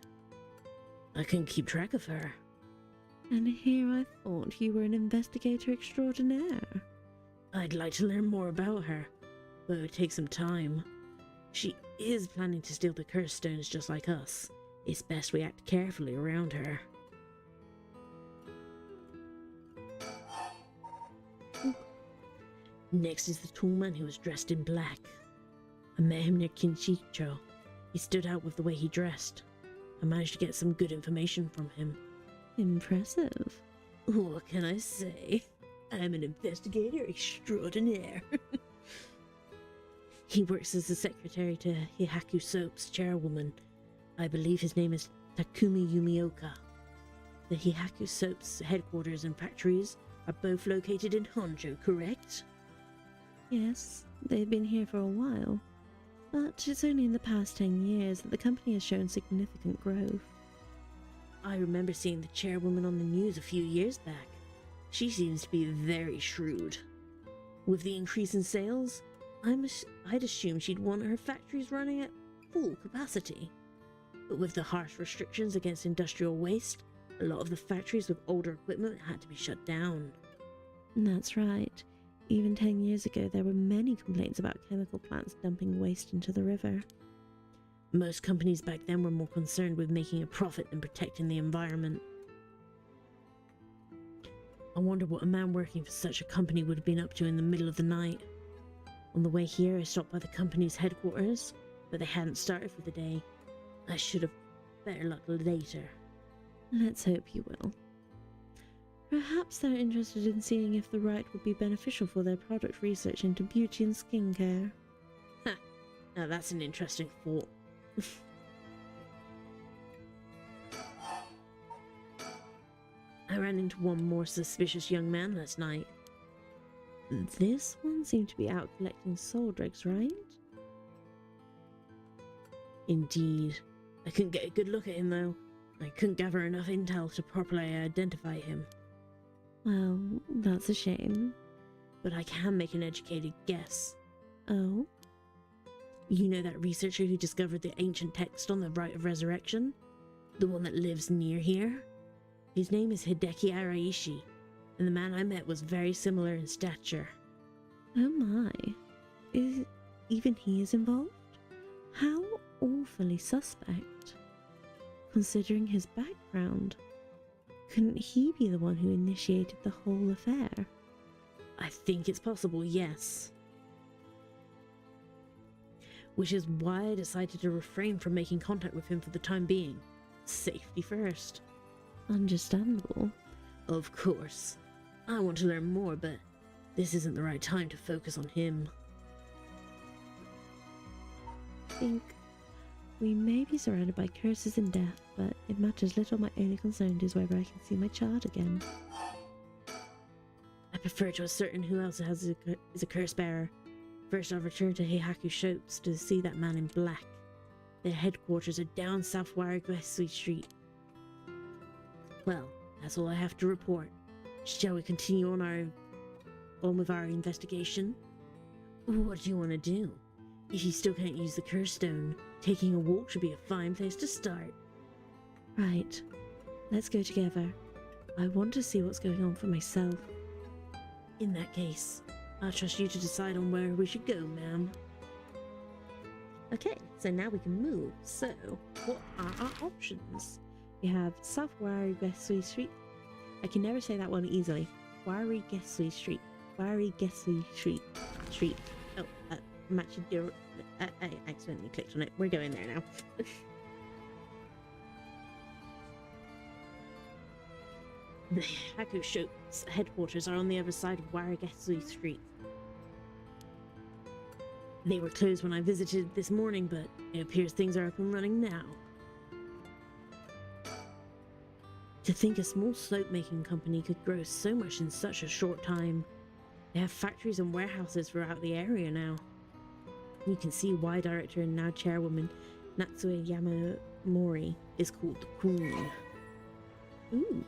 S2: I couldn't keep track of her.
S1: And here I thought you were an investigator extraordinaire.
S2: I'd like to learn more about her, but it would take some time. She is planning to steal the curse stones just like us. It's best we act carefully around her. Next is the tall man who was dressed in black. I met him near Kinshicho. He stood out with the way he dressed. I managed to get some good information from him.
S1: Impressive.
S2: What can I say? I'm an investigator extraordinaire. He works as the secretary to Hihaku Soap's chairwoman. I believe his name is Takumi Yumioka. The Hihaku Soap's headquarters and factories are both located in Honjo, correct?
S1: Yes, they've been here for a while, but it's only in the past 10 years that the company has shown significant growth.
S2: I remember seeing the chairwoman on the news a few years back. She seems to be very shrewd. With the increase in sales, I'd assume she'd want her factories running at full capacity. But with the harsh restrictions against industrial waste, a lot of the factories with older equipment had to be shut down.
S1: That's right. Even 10 years ago, there were many complaints about chemical plants dumping waste into the river.
S2: Most companies back then were more concerned with making a profit than protecting the environment. I wonder what a man working for such a company would have been up to in the middle of the night. On the way here, I stopped by the company's headquarters, but they hadn't started for the day. I should have better luck later.
S1: Let's hope you will. Perhaps they're interested in seeing if the rite would be beneficial for their product research into beauty and skincare.
S2: Ha! Now that's an interesting thought. I ran into one more suspicious young man last night.
S1: This one seemed to be out collecting soul dregs, right?
S2: Indeed. I couldn't get a good look at him though. I couldn't gather enough intel to properly identify him.
S1: Well, that's a shame.
S2: But I can make an educated guess.
S1: Oh?
S2: You know that researcher who discovered the ancient text on the Rite of Resurrection? The one that lives near here? His name is Hideki Araishi, and the man I met was very similar in stature.
S1: Oh my. Even he is involved? How awfully suspect. Considering his background, couldn't he be the one who initiated the whole affair?
S2: I think it's possible, yes. Which is why I decided to refrain from making contact with him for the time being. Safety first.
S1: Understandable.
S2: Of course. I want to learn more, but this isn't the right time to focus on him.
S1: I think we may be surrounded by curses and death, but it matters little. My only concern is whether I can see my child again.
S2: I prefer to ascertain who else is a curse bearer. First, I'll return to Heihaku Shops to see that man in black. Their headquarters are down South Waragwesui Street. Well, that's all I have to report. Shall we continue on with our investigation? What do you want to do? If you still can't use the curse stone, taking a walk should be a fine place to start.
S1: Right. Let's go together. I want to see what's going on for myself.
S2: In that case, I'll trust you to decide on where we should go, ma'am.
S1: Okay, so now we can move. So, what are our options? We have South Waragwesui Street. I can never say that one easily. Waragwesui Street. Waragwesui Street. Oh, I'm actually doing... I accidentally clicked on it. We're going there now.
S2: The Heihaku Shops headquarters are on the other side of Waragwesui Street. They were closed when I visited this morning, but it appears things are up and running now. To think a small soap-making company could grow so much in such a short time. They have factories and warehouses throughout the area now. You can see why director and now chairwoman Natsue Yamamori is called the Queen.
S1: Ooh.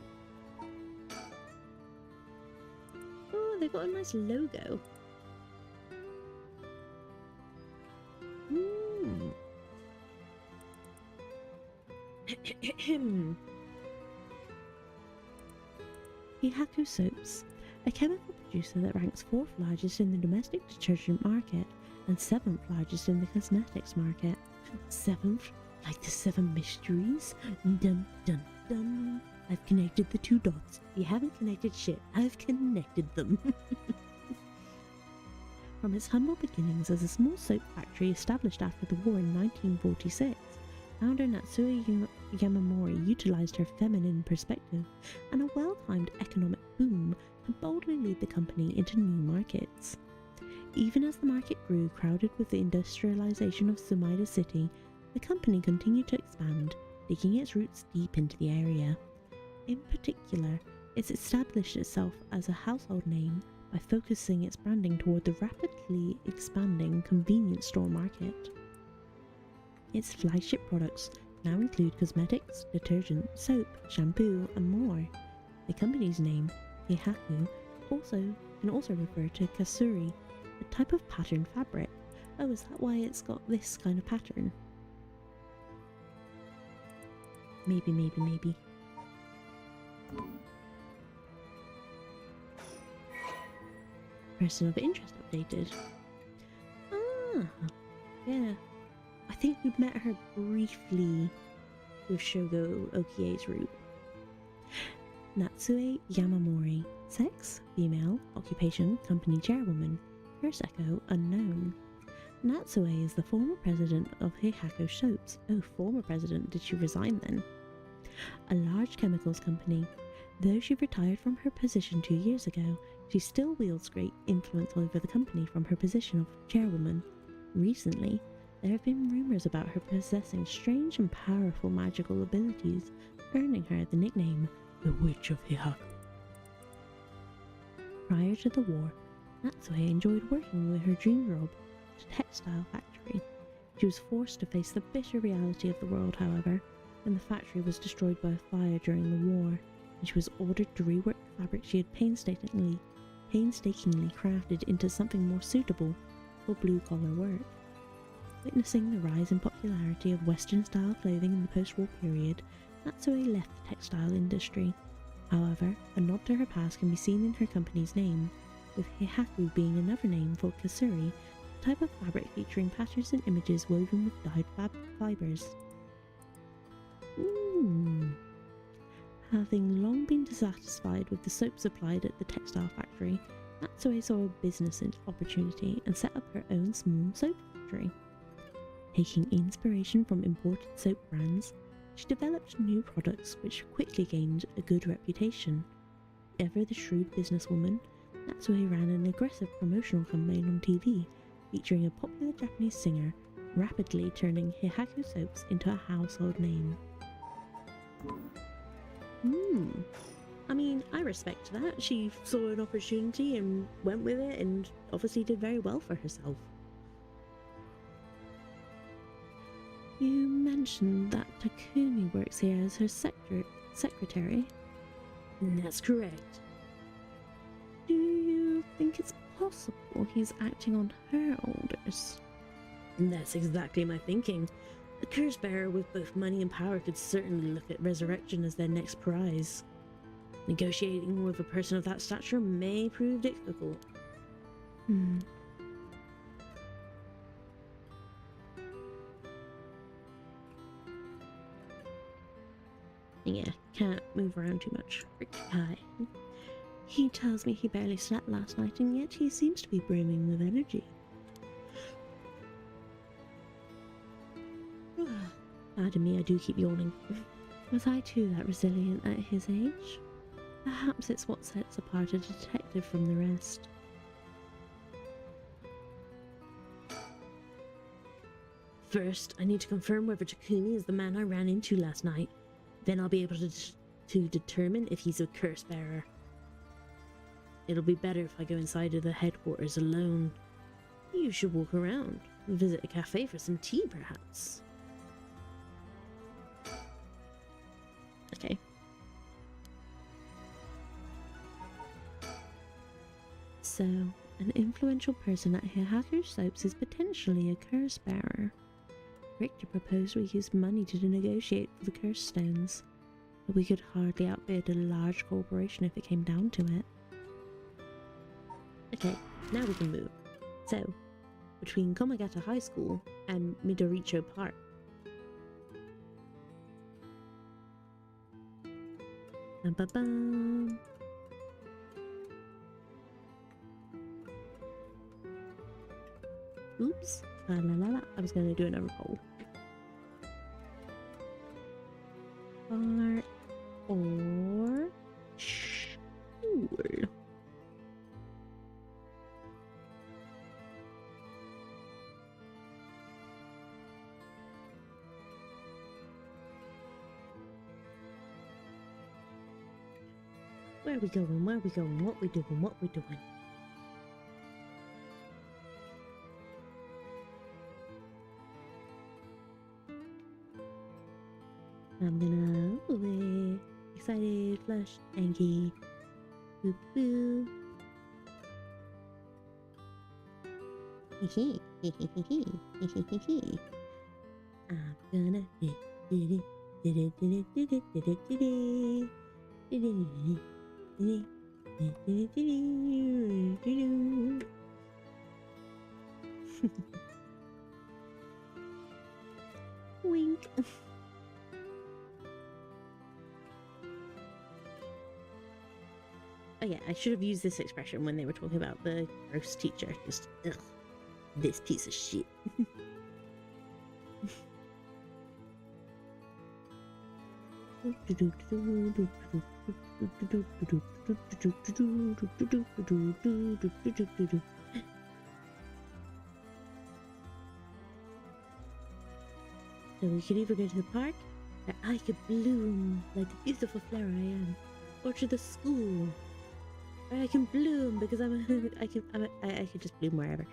S1: Oh, they've got a nice logo. Heihaku Soaps, a chemical producer that ranks 4th largest in the domestic detergent market and 7th largest in the cosmetics market. 7th? Like the 7 mysteries? Dun dun dun. I've connected the 2 dots. You haven't connected shit. I've connected them. From its humble beginnings as a small soap factory established after the war in 1946, founder Natsue Yamamori utilized her feminine perspective and a well-timed economic boom to boldly lead the company into new markets. Even as the market grew crowded with the industrialization of Sumida City, the company continued to expand, digging its roots deep into the area. In particular, it's established itself as a household name by focusing its branding toward the rapidly expanding convenience store market. Its flagship products now include cosmetics, detergent, soap, shampoo, and more. The company's name, Heihaku, can also refer to kasuri, a type of patterned fabric. Oh, is that why it's got this kind of pattern? Maybe. Person of interest updated. Ah, yeah. I think we met her briefly with Shogo Okie's route. Natsue Yamamori. Sex, female. Occupation, company chairwoman. Curse echo, unknown. Natsue is the former president of Heihaku Soaps. Oh, former president. Did she resign then? A large chemicals company. Though she retired from her position 2 years ago, she still wields great influence over the company from her position of chairwoman. Recently, there have been rumors about her possessing strange and powerful magical abilities, earning her the nickname the Witch of Heihaku. Prior to the war, Natsue enjoyed working with her dream job at a textile factory. She was forced to face the bitter reality of the world, however, when the factory was destroyed by a fire during the war, and she was ordered to rework the fabric she had painstakingly crafted into something more suitable for blue-collar work. Witnessing the rise in popularity of Western-style clothing in the post-war period, Natsue left the textile industry. However, a nod to her past can be seen in her company's name, with Heihaku being another name for kasuri, a type of fabric featuring patterns and images woven with dyed fibers. Having long been dissatisfied with the soap supplied at the textile factory, Natsue saw a business opportunity and set up her own small soap factory. Taking inspiration from imported soap brands, she developed new products which quickly gained a good reputation. Ever the shrewd businesswoman, Natsue ran an aggressive promotional campaign on TV featuring a popular Japanese singer, rapidly turning Heihaku Soaps into a household name. I mean, I respect that. She saw an opportunity and went with it and obviously did very well for herself. You mentioned that Takumi works here as her secretary.
S2: That's correct.
S1: Do you think it's possible he's acting on her orders?
S2: That's exactly my thinking. A curse bearer with both money and power could certainly look at resurrection as their next prize. Negotiating with a person of that stature may prove difficult.
S1: Yeah, can't move around too much. Hi. He tells me he barely slept last night, and yet he seems to be brimming with energy. Pardon me, I do keep yawning. Was I too that resilient at his age? Perhaps it's what sets apart a detective from the rest.
S2: First, I need to confirm whether Takumi is the man I ran into last night. Then I'll be able to determine if he's a curse bearer. It'll be better if I go inside of the headquarters alone. You should walk around, visit a cafe for some tea perhaps.
S1: Okay. So, an influential person at Heihaku Soaps is potentially a curse bearer. Richter proposed we use money to negotiate for the curse stones, but we could hardly outbid a large corporation if it came down to it.
S2: Okay, now we can move. So, between Komagata High School and Midoricho Park.
S1: Ba-ba-bum. Oops. La la la la. I was going to do another poll. Park or school?
S2: Where are we going? Where are we going? What we doing? What we doing?
S1: I'm gonna move it. Excited, flush, angry. Boo boo. I'm gonna Wink. Oh yeah, I should have used this expression when they were talking about the gross teacher. Just, ugh, this piece of shit. So we could either go to the park, where I could bloom like the beautiful flower I am, or to the school, where I can bloom because I could just bloom wherever.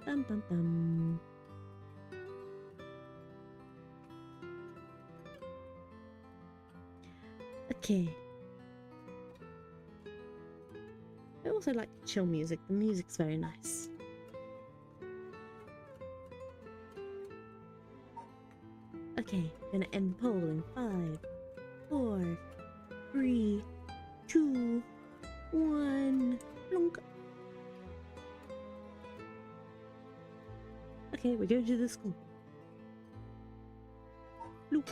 S1: Bum bum bum. Okay. I also like chill music. The music's very nice. Okay, gonna end the poll in 5, 4, 3, 2, 1. Plonk. Okay, we're going to the school. Bloop.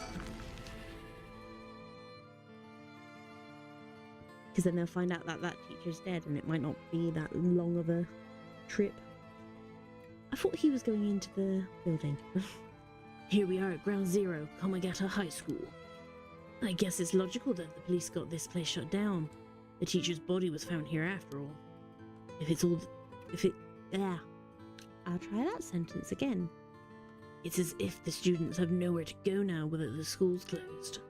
S1: Because then they'll find out that that teacher's dead and it might not be that long of a trip. I thought he was going into the building.
S2: Here we are at Ground Zero, Komagata High School. I guess it's logical that the police got this place shut down. The teacher's body was found here after all.
S1: I'll try that sentence again.
S2: It's as if the students have nowhere to go now that the school's closed.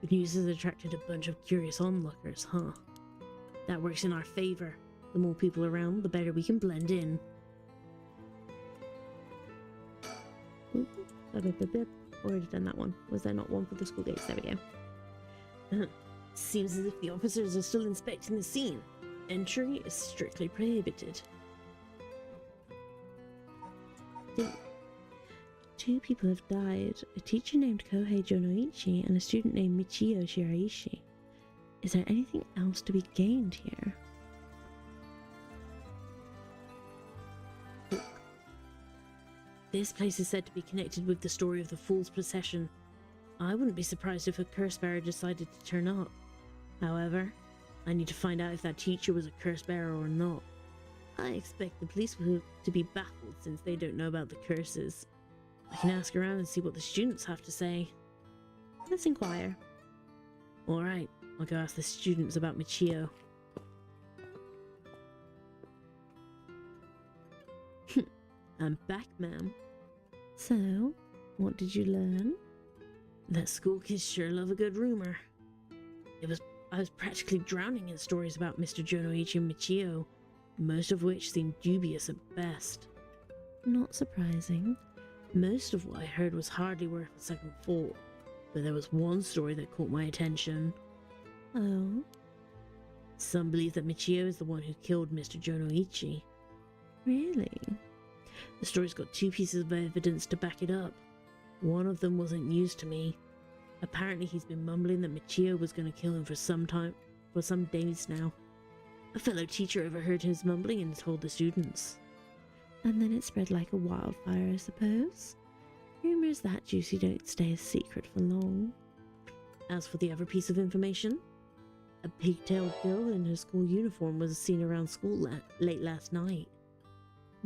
S2: The news has attracted a bunch of curious onlookers, huh? That works in our favor. The more people around, the better we can blend in.
S1: Already done that one. Was there not one for the school gates? There we go.
S2: Seems as if the officers are still inspecting the scene. Entry is strictly prohibited.
S1: Two people have died. A teacher named Kohei Jonoichi and a student named Michio Shiraishi. Is there anything else to be gained here?
S2: This place is said to be connected with the story of the Fool's Procession. I wouldn't be surprised if a curse bearer decided to turn up. However, I need to find out if that teacher was a curse bearer or not. I expect the police will to be baffled since they don't know about the curses. I can ask around and see what the students have to say.
S1: Let's inquire.
S2: Alright, I'll go ask the students about Michio. I'm back, ma'am.
S1: So, what did you learn?
S2: That school kids sure love a good rumor. I was practically drowning in stories about Mr. Jonoichi and Michio, most of which seemed dubious at best.
S1: Not surprising.
S2: Most of what I heard was hardly worth a second thought, but there was one story that caught my attention.
S1: Oh?
S2: Some believe that Michio is the one who killed Mr. Jonoichi.
S1: Really?
S2: The story's got two pieces of evidence to back it up. One of them wasn't news to me. Apparently he's been mumbling that Michio was going to kill him for some days now. A fellow teacher overheard his mumbling and told the students.
S1: And then it spread like a wildfire, I suppose? Rumors that juicy don't stay a secret for long.
S2: As for the other piece of information, a pigtailed girl in her school uniform was seen around school late last night.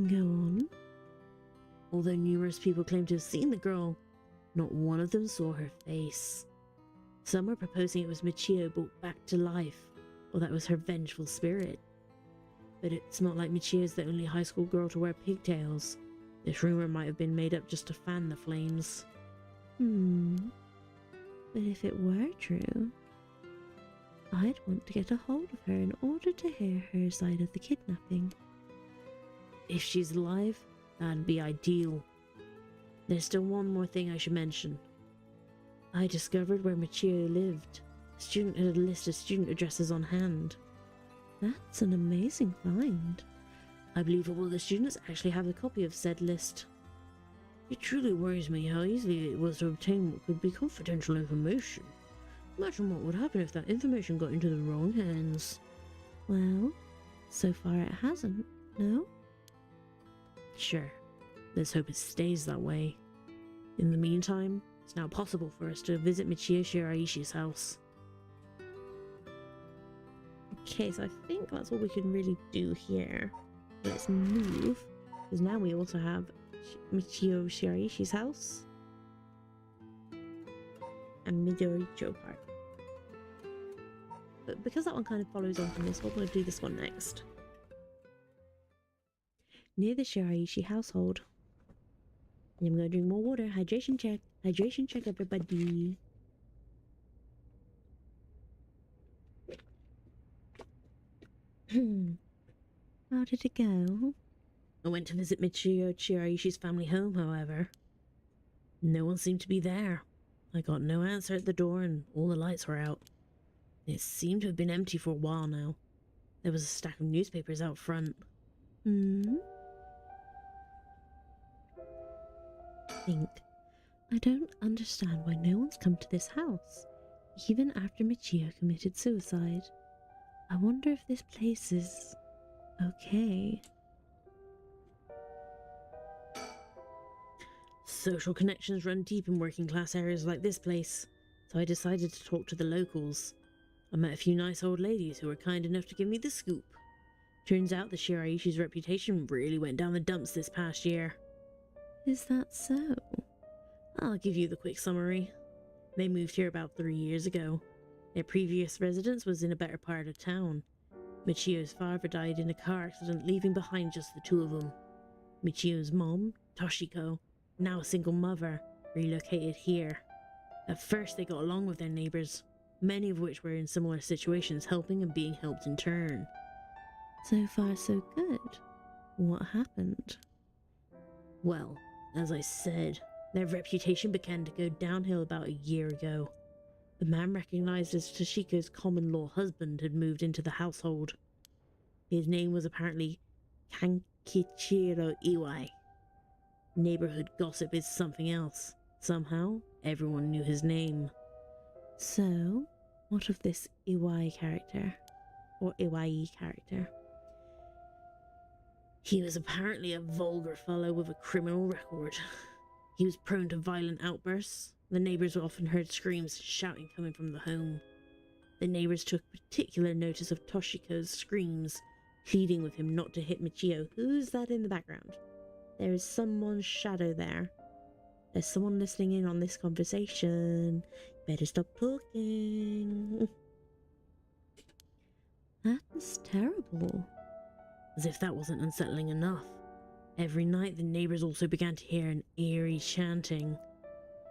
S1: Go on.
S2: Although numerous people claim to have seen the girl, not one of them saw her face. Some are proposing it was Michio brought back to life, or that was her vengeful spirit. But it's not like Michio's the only high school girl to wear pigtails. This rumor might have been made up just to fan the flames.
S1: But if it were true, I'd want to get a hold of her in order to hear her side of the kidnapping.
S2: If she's alive, that'd be ideal. There's still one more thing I should mention. I discovered where Michio lived. A student had a list of student addresses on hand.
S1: That's an amazing find.
S2: I believe all the students actually have a copy of said list. It truly worries me how easily it was to obtain what could be confidential information. Imagine what would happen if that information got into the wrong hands.
S1: Well, so far it hasn't, no?
S2: Sure, let's hope it stays that way. In the meantime, it's now possible for us to visit Michio Shiraishi's house.
S1: Okay, so I think that's all we can really do here. Let's move, because now we also have Michio Shiraishi's house and Midoricho Park. But because that one kind of follows on from this, we're going to do this one next. Near the Shiraishi household. I'm going to drink more water. Hydration check. Hydration check, everybody. How did it go?
S2: I went to visit Michio Shiraishi's family home, however. No one seemed to be there. I got no answer at the door and all the lights were out. It seemed to have been empty for a while now. There was a stack of newspapers out front.
S1: I don't understand why no one's come to this house, even after Michio committed suicide. I wonder if this place is okay.
S2: Social connections run deep in working class areas like this place, so I decided to talk to the locals. I met a few nice old ladies who were kind enough to give me the scoop. Turns out the Shiraishi's reputation really went down the dumps this past year.
S1: Is that so?
S2: I'll give you the quick summary. They moved here about 3 years ago. Their previous residence was in a better part of town. Michio's father died in a car accident, leaving behind just the two of them. Michio's mom, Toshiko, now a single mother, relocated here. At first they got along with their neighbours, many of which were in similar situations, helping and being helped in turn.
S1: So far so good. What happened?
S2: Well, as I said, their reputation began to go downhill about a year ago. The man recognised as Toshiko's common-law husband had moved into the household. His name was apparently Kankichiro Iwai. Neighbourhood gossip is something else. Somehow, everyone knew his name.
S1: So, what of this Iwai character? Or Iwai character?
S2: He was apparently a vulgar fellow with a criminal record. He was prone to violent outbursts. The neighbours often heard screams and shouting coming from the home. The neighbours took particular notice of Toshiko's screams, pleading with him not to hit Michio. Who's that in the background? There is someone's shadow there. There's someone listening in on this conversation. Better stop talking.
S1: That's terrible.
S2: As if that wasn't unsettling enough. Every night the neighbours also began to hear an eerie chanting.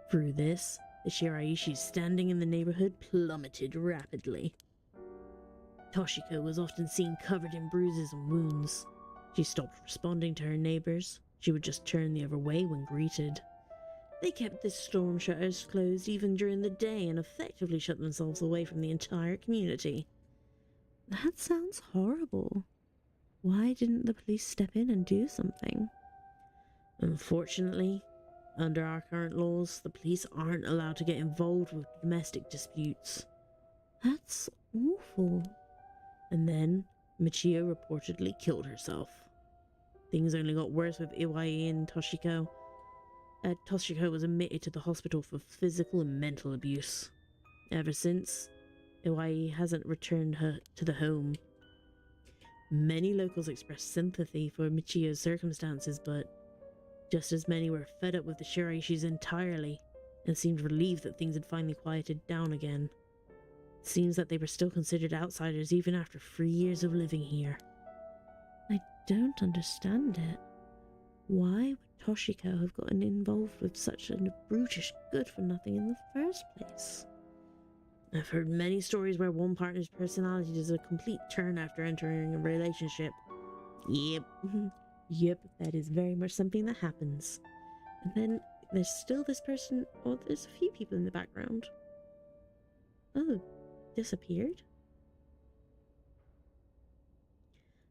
S2: Through this, the Shiraishi's standing in the neighbourhood plummeted rapidly. Toshiko was often seen covered in bruises and wounds. She stopped responding to her neighbours. She would just turn the other way when greeted. They kept the storm shutters closed even during the day and effectively shut themselves away from the entire community.
S1: That sounds horrible. Why didn't the police step in and do something?
S2: Unfortunately, under our current laws, the police aren't allowed to get involved with domestic disputes.
S1: That's awful.
S2: And then, Michio reportedly killed herself. Things only got worse with Iwai and Toshiko. Toshiko was admitted to the hospital for physical and mental abuse. Ever since, Iwai hasn't returned her to the home. Many locals expressed sympathy for Michio's circumstances, but just as many were fed up with the Shiraishis entirely and seemed relieved that things had finally quieted down again. It seems that they were still considered outsiders even after 3 years of living here.
S1: I don't understand it. Why would Toshiko have gotten involved with such a brutish good-for-nothing in the first place?
S2: I've heard many stories where one partner's personality does a complete turn after entering a relationship. Yep.
S1: Yep, that is very much something that happens. And then there's still this person, or there's a few people in the background. Oh, disappeared?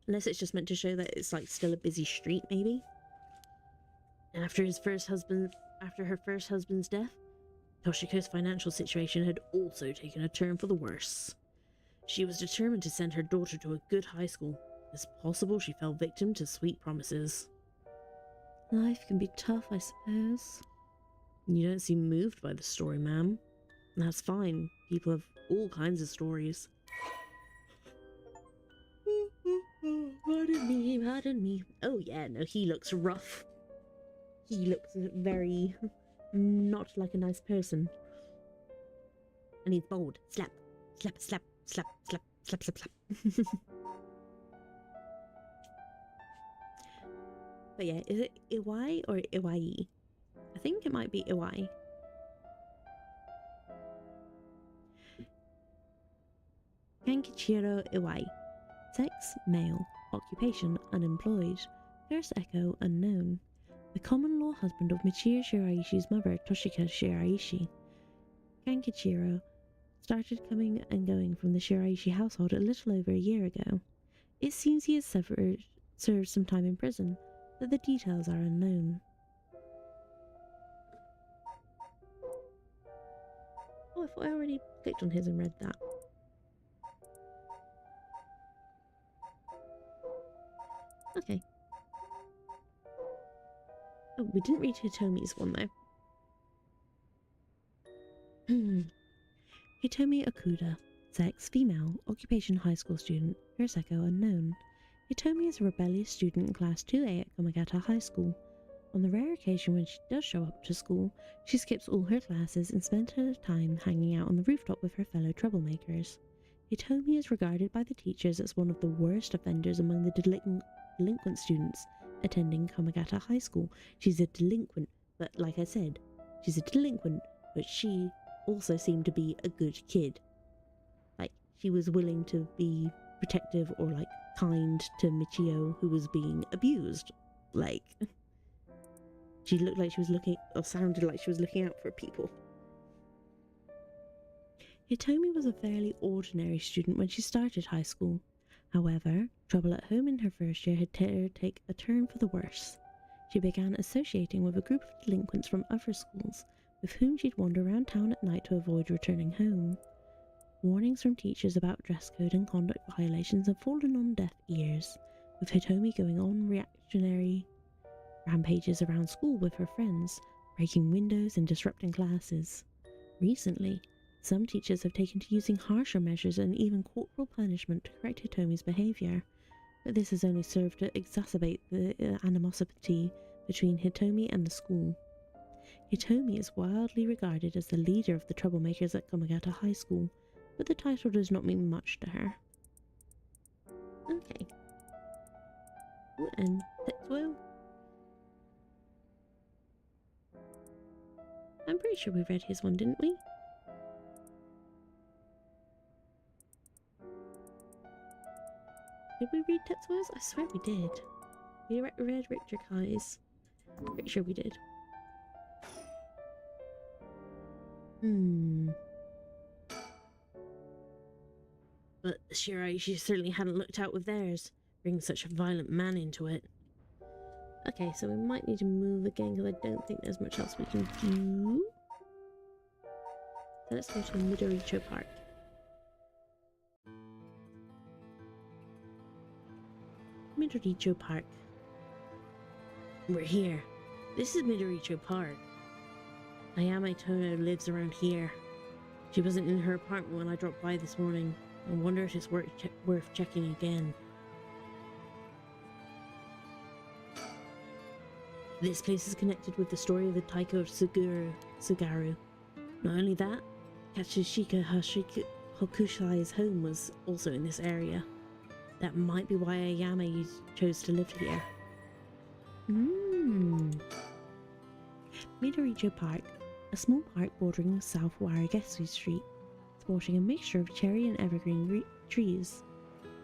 S1: Unless it's just meant to show that it's like still a busy street, maybe. After her first husband's death, Toshiko's financial situation had also taken a turn for the worse. She was determined to send her daughter to a good high school. It's possible she fell victim to sweet promises. Life can be tough, I suppose. You don't seem moved by the story, ma'am. That's fine. People have all kinds of stories. Pardon me. Oh yeah, no, he looks rough. He looks very not like a nice person. And he's bold. Slap, slap, slap, slap, slap, slap, slap, slap. But yeah, is it Iwai or Iwai? I think it might be Iwai. Kankichiro Iwai. Sex, male. Occupation, unemployed. First echo, unknown. The common-law husband of Michiyo Shiraishi's mother, Toshika Shiraishi. Kankichiro started coming and going from the Shiraishi household a little over a year ago. It seems he has served some time in prison, but the details are unknown. Oh, I thought I already clicked on his and read that. Okay. Oh, we didn't read Hitomi's one though. Hitomi Okuda. Sex, female. Occupation, high school student. First echo, unknown. Hitomi is a rebellious student in Class 2A at Komagata High School. On the rare occasion when she does show up to school, she skips all her classes and spends her time hanging out on the rooftop with her fellow troublemakers. Hitomi is regarded by the teachers as one of the worst offenders among the delinquent students attending Komagata High School. She's a delinquent, but like I said, she's a delinquent, but she also seemed to be a good kid. Like, she was willing to be protective or like kind to Michiyo, who was being abused. Like, she looked like she was looking, or sounded like she was looking out for people. Hitomi was a fairly ordinary student when she started high school. However, trouble at home in her first year had take a turn for the worse. She began associating with a group of delinquents from other schools, with whom she'd wander around town at night to avoid returning home. Warnings from teachers about dress code and conduct violations have fallen on deaf ears, with Hitomi going on reactionary rampages around school with her friends, breaking windows and disrupting classes. Recently, some teachers have taken to using harsher measures and even corporal punishment to correct Hitomi's behaviour, but this has only served to exacerbate the animosity between Hitomi and the school. Hitomi is widely regarded as the leader of the troublemakers at Komagata High School, but the title does not mean much to her. Okay. Ooh, and Tetsuo. I'm pretty sure we read his one, didn't we? Did we read Tetsuo's? I swear we did. We read Richard Kai's. Pretty sure we did. But the Shiraishi certainly hadn't looked out with theirs, bringing such a violent man into it. Okay, so we might need to move again because I don't think there's much else we can do. So let's go to Midoricho Park. Midoricho Park. We're here. This is Midoricho Park. Ayame Tono lives around here. She wasn't in her apartment when I dropped by this morning. I wonder if it's worth checking again. This place is connected with the story of the Taiko of Sugaru. Not only that, Katsushika Hokusai's home was also in this area. That might be why Ayame chose to live here. Midoricho Park, a small park bordering South Waragesu Street, sporting a mixture of cherry and evergreen trees.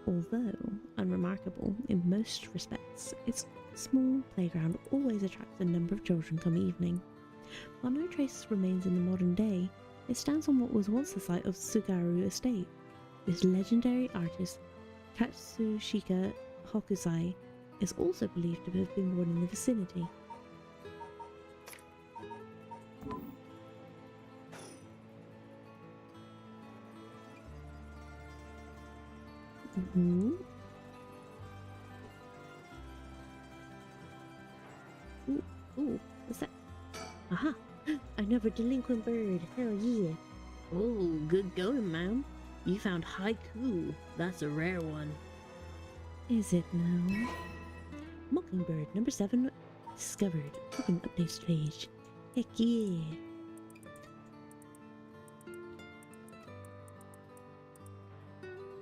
S1: Although unremarkable in most respects, its small playground always attracts a number of children come evening. While no trace remains in the modern day, it stands on what was once the site of Sugaru Estate. This legendary artist, Katsushika Hokusai is also believed to have been born in the vicinity. Ooh, ooh, what's that? Aha! Another delinquent bird. Hell yeah!
S2: Oh, good going, ma'am. You found haiku. That's a rare one.
S1: Is it now? Mockingbird number 7 discovered. Open updates page. Heck yeah!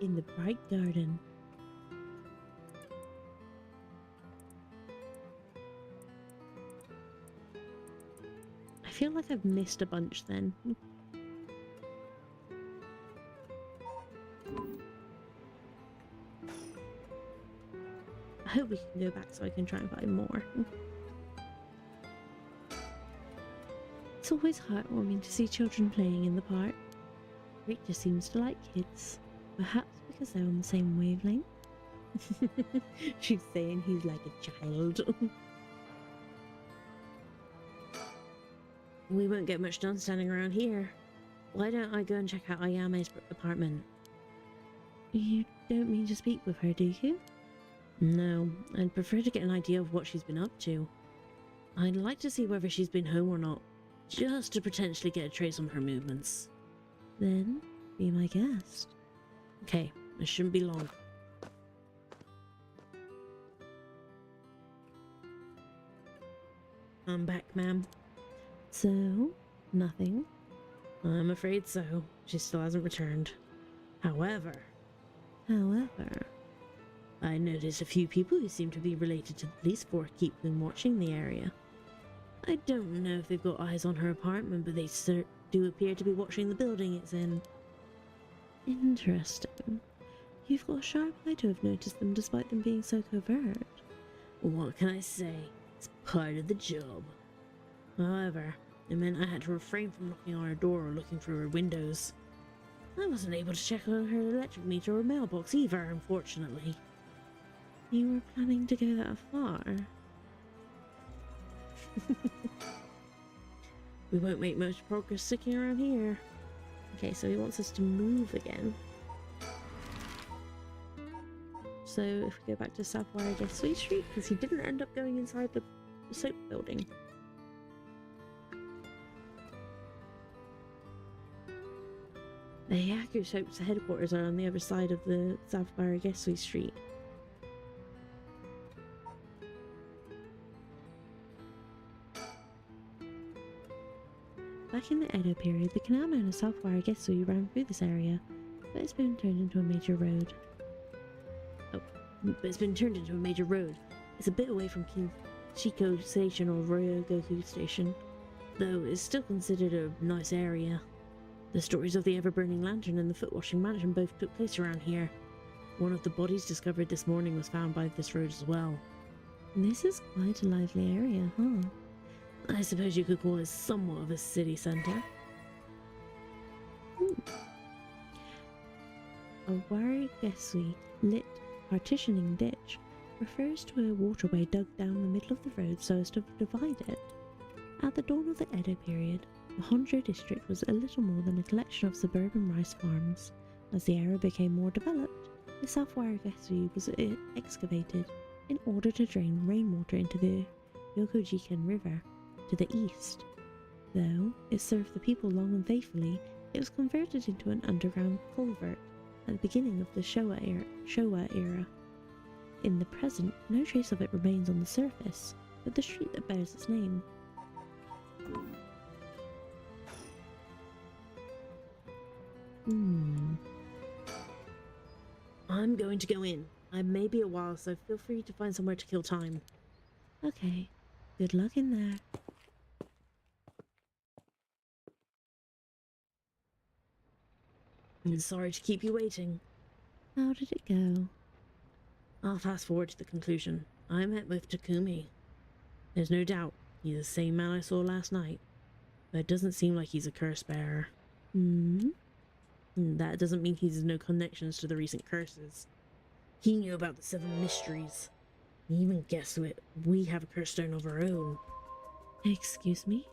S1: In the bright garden. I feel like I've missed a bunch then. I hope we can go back so I can try and find more. It's always heartwarming to see children playing in the park. Victor seems to like kids. Perhaps because they're on the same wavelength. She's saying he's like a child.
S2: We won't get much done standing around here. Why don't I go and check out Ayame's apartment?
S1: You don't mean to speak with her, do you?
S2: No, I'd prefer to get an idea of what she's been up to. I'd like to see whether she's been home or not, just to potentially get a trace on her movements.
S1: Then, be my guest.
S2: Okay, it shouldn't be long. I'm back, ma'am.
S1: So, nothing?
S2: I'm afraid so. She still hasn't returned. However, I noticed a few people who seem to be related to the police force keep been watching the area. I don't know if they've got eyes on her apartment, but they do appear to be watching the building it's in.
S1: Interesting. You've got a sharp eye to have noticed them despite them being so covert.
S2: What can I say? It's part of the job. However, it meant I had to refrain from knocking on her door or looking through her windows. I wasn't able to check on her electric meter or mailbox either, unfortunately.
S1: You were planning to go that far?
S2: We won't make much progress sticking around here.
S1: Okay, so he wants us to move again. So if we go back to Sapphire Sweet Street, because he didn't end up going inside the soap building. The Yaku Soap's headquarters are on the other side of the Sapphire Sweet Street. Back in the Edo period, the canal known as Sapphire Gesui ran through this area, but it's been turned into a major road.
S2: But it's been turned into a major road. It's a bit away from Kinshiko Station or Ryogoku Station, though it's still considered a nice area. The stories of the ever-burning lantern and the foot-washing mansion both took place around here. One of the bodies discovered this morning was found by this road as well.
S1: This is quite a lively area, huh?
S2: I suppose you could call it somewhat of a city centre.
S1: A Warigesui lit partitioning ditch refers to a waterway dug down the middle of the road so as to divide it. At the dawn of the Edo period, the Honjo district was a little more than a collection of suburban rice farms. As the area became more developed, the South Warigesui was excavated in order to drain rainwater into the Yokojiken River to the east. Though it served the people long and faithfully, it was converted into an underground culvert at the beginning of the Showa era. In the present, no trace of it remains on the surface, but the street that bears its name.
S2: I'm going to go in. I may be a while, so feel free to find somewhere to kill time.
S1: Okay, good luck in there.
S2: I'm sorry to keep you waiting.
S1: How did it go?
S2: I'll fast forward to the conclusion. I met with Takumi. There's no doubt he's the same man I saw last night, but it doesn't seem like he's a curse bearer. That doesn't mean he has no connections to the recent curses. He knew about the 7 mysteries. He even guessed it. We have a curse stone of our own.
S1: Excuse me?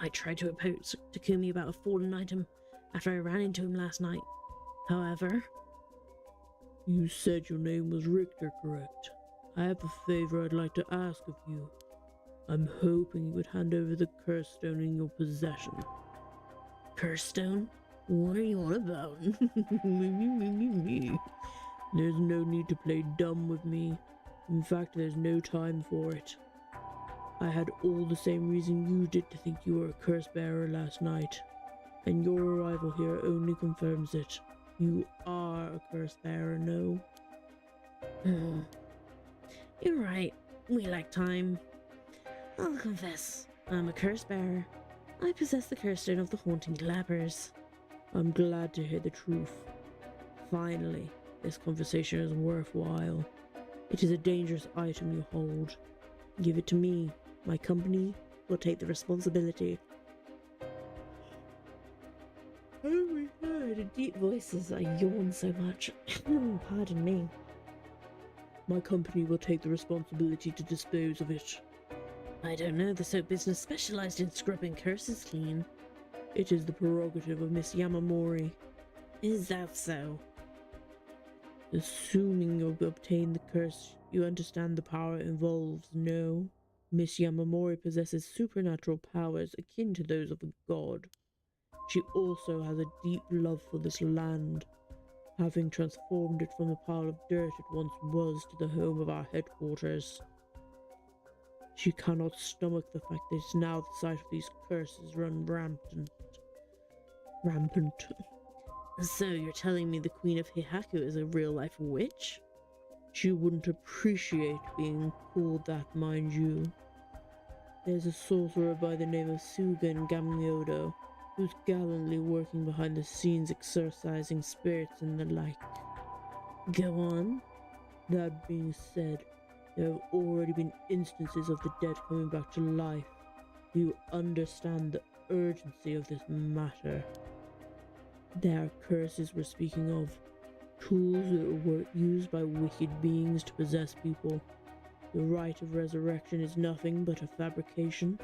S2: I tried to approach Takumi about a fallen item after I ran into him last night. However...
S3: You said your name was Richter, correct? I have a favor I'd like to ask of you. I'm hoping you would hand over the curse stone in your possession.
S2: Curse stone? What are you on about?
S3: There's no need to play dumb with me. In fact, there's no time for it. I had all the same reason you did to think you were a curse bearer last night, and your arrival here only confirms it. You are a curse bearer, no?
S2: You're right. We lack time. I'll confess. I'm a curse bearer. I possess the curse stone of the haunting clappers.
S3: I'm glad to hear the truth. Finally, this conversation is worthwhile. It is a dangerous item you hold. Give it to me. My company will take the responsibility.
S2: Oh my god, in deep voices I yawn so much. Pardon me.
S3: My company will take the responsibility to dispose of it.
S2: I don't know, the soap business specialized in scrubbing curses clean.
S3: It is the prerogative of Miss Yamamori.
S2: Is that so?
S3: Assuming you've obtained the curse, you understand the power it involves, no? Miss Yamamori possesses supernatural powers akin to those of a god. She also has a deep love for this land, having transformed it from the pile of dirt it once was to the home of our headquarters. She cannot stomach the fact that it's now the site of these curses run rampant.
S2: So you're telling me the Queen of Heihaku is a real-life witch?
S3: She wouldn't appreciate being called that, mind you. There's a sorcerer by the name of Sugan Gamyodo, who's gallantly working behind the scenes exorcising spirits and the like.
S2: Go on.
S3: That being said, there have already been instances of the dead coming back to life. Do you understand the urgency of this matter? There are curses we're speaking of, tools that were used by wicked beings to possess people. The rite of resurrection is nothing but a fabrication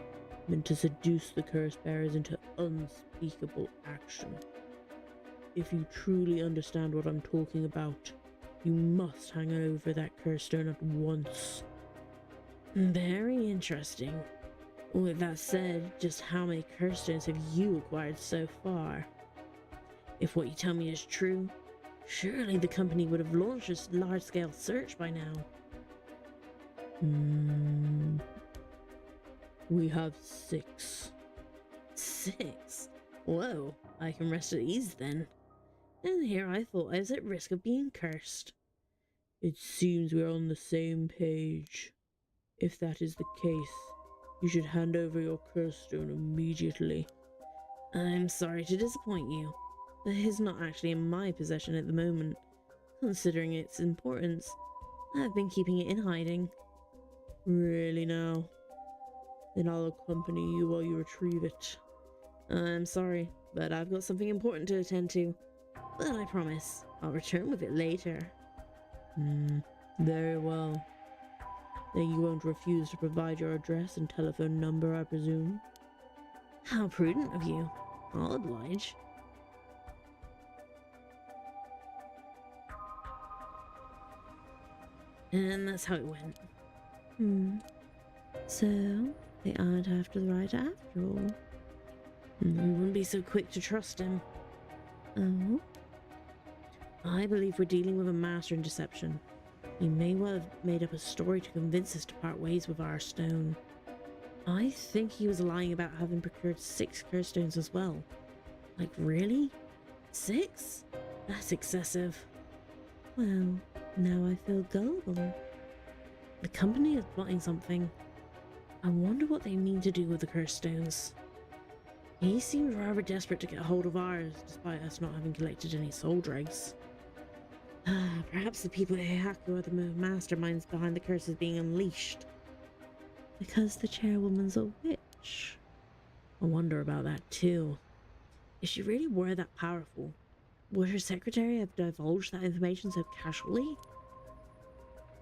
S3: meant to seduce the curse bearers into unspeakable action. If you truly understand what I'm talking about, you must hang over that curse stone at once.
S2: Very interesting. With that said, just how many curse stones have you acquired so far? If what you tell me is true, surely the company would have launched a large-scale search by now.
S3: We have 6.
S2: 6? Whoa, I can rest at ease then. And here I thought I was at risk of being cursed.
S3: It seems we're on the same page. If that is the case, you should hand over your curse stone immediately.
S2: I'm sorry to disappoint you, but it is not actually in my possession at the moment. Considering its importance, I've been keeping it in hiding.
S3: Really now? Then I'll accompany you while you retrieve it.
S2: I'm sorry, but I've got something important to attend to. But I promise, I'll return with it later.
S3: Very well. Then you won't refuse to provide your address and telephone number, I presume?
S2: How prudent of you. I'll oblige. And that's how it went.
S1: So, they aren't after the writer after all.
S2: I wouldn't be so quick to trust him.
S1: Oh?
S2: I believe we're dealing with a master in deception. He may well have made up a story to convince us to part ways with our stone. I think he was lying about having procured 6 curse stones as well. Like, really? 6? That's excessive.
S1: Well, now I feel gullible.
S2: The company is plotting something. I wonder what they mean to do with the curse stones. He seems rather desperate to get a hold of ours, despite us not having collected any soul dregs. Perhaps the people at Heihaku are the masterminds behind the curses being unleashed.
S1: Because the chairwoman's a witch.
S2: I wonder about that too. If she really were that powerful, would her secretary have divulged that information so casually?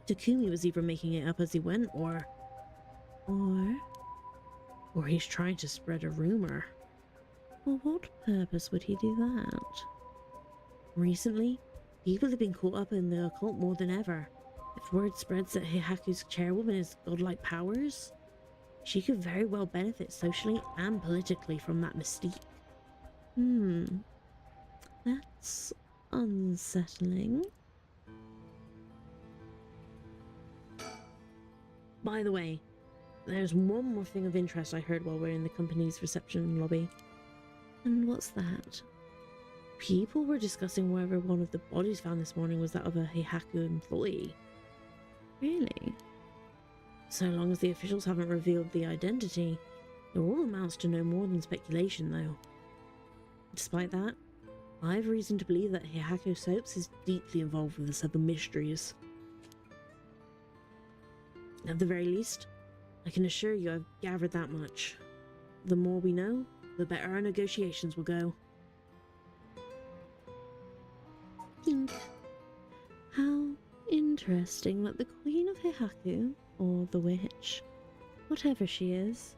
S2: Takumi was either making it up as he went, or he's trying to spread a rumor.
S1: For what purpose would he do that?
S2: Recently, people have been caught up in the occult more than ever. If word spreads that Heihaku's chairwoman has godlike powers, she could very well benefit socially and politically from that mystique.
S1: That's unsettling.
S2: By the way, there's one more thing of interest I heard while we we're in the company's reception lobby.
S1: And what's that?
S2: People were discussing whether one of the bodies found this morning was that of a Heihaku employee.
S1: Really?
S2: So long as the officials haven't revealed the identity, it all amounts to no more than speculation, though. Despite that, I have reason to believe that Heihaku Soaps is deeply involved with the seven mysteries. At the very least, I can assure you I've gathered that much. The more we know, the better our negotiations will go.
S1: Think. How interesting that the Queen of Heihaku, or the Witch, whatever she is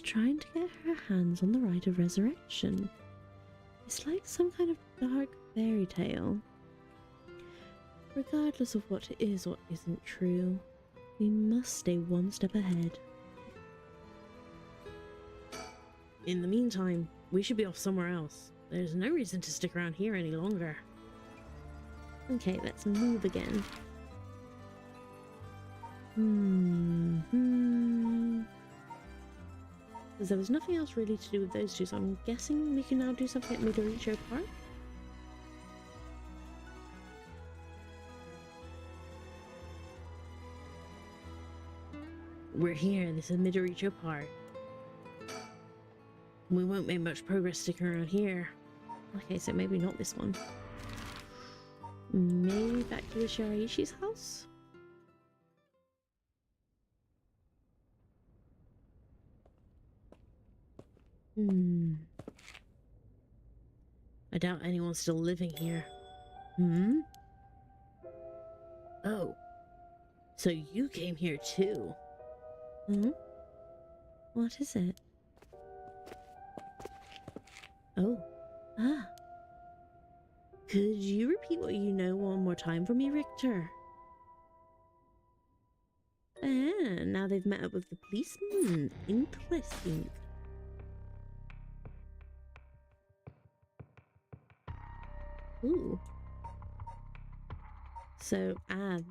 S1: trying to get her hands on the rite of resurrection. It's like some kind of dark fairy tale. Regardless of what is or isn't true, we must stay one step ahead.
S2: In the meantime, we should be off somewhere else. There's no reason to stick around here any longer.
S1: Okay, let's move again. Because there was nothing else really to do with those two, so I'm guessing we can now do something at Midoricho Park.
S2: We're here, this is Midoricho Park. We won't make much progress sticking around here.
S1: Okay, so maybe not this one. Maybe back to the Shiraishi's house?
S2: I doubt anyone's still living here. Oh. So you came here too?
S1: What is it? Oh. Ah.
S2: Could you repeat what you know one more time for me, Richter?
S1: Ah, now they've met up with the policeman. Interesting. Ooh. So,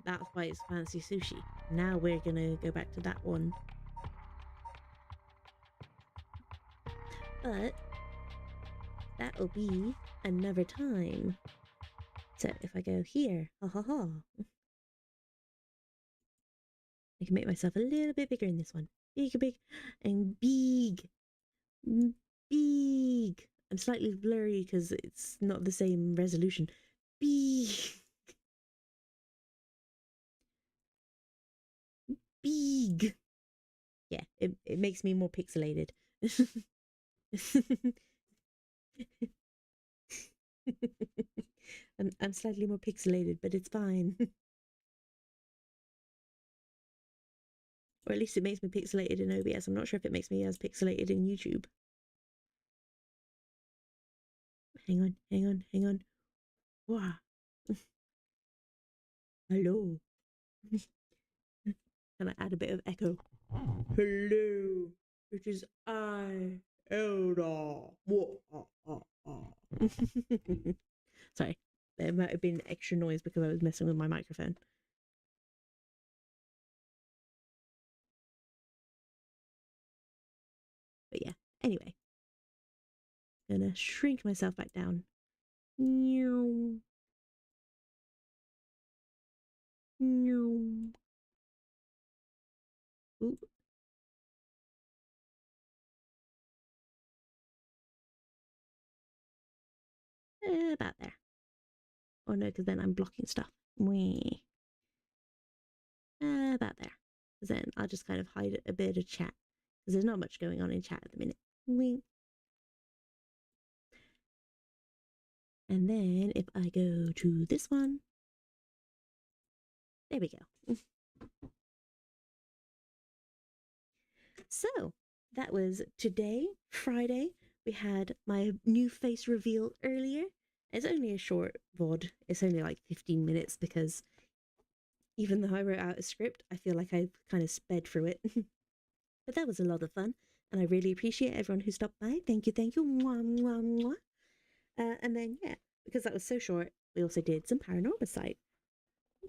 S1: that's why it's fancy sushi. Now we're gonna go back to that one. But that'll be another time. So if I go here, ha ha ha. I can make myself a little bit bigger in this one. Big and big. Big. I'm slightly blurry because it's not the same resolution. Big. Big. Yeah, it makes me more pixelated. I'm slightly more pixelated, but it's fine. Or at least it makes me pixelated in OBS. I'm not sure if it makes me as pixelated in YouTube. Hang on. Wow. Hello. Can I add a bit of echo? Hello. It is I, Aelder. Sorry, there might have been extra noise because I was messing with my microphone. But yeah, anyway. Gonna shrink myself back down. Meow. Meow. Ooh. About there. Oh no, because then I'm blocking stuff. Wee. About there. Because then I'll just kind of hide a bit of chat. Because there's not much going on in chat at the minute. Wee. And then if I go to this one, there we go. So that was today, Friday. We had my new face reveal earlier. It's only a short VOD. It's only like 15 minutes because even though I wrote out a script, I feel like I've kind of sped through it. But that was a lot of fun, and I really appreciate everyone who stopped by. Thank you, thank you. Mwah, mwah, mwah. And then, yeah, because that was so short, we also did some Paranormasight,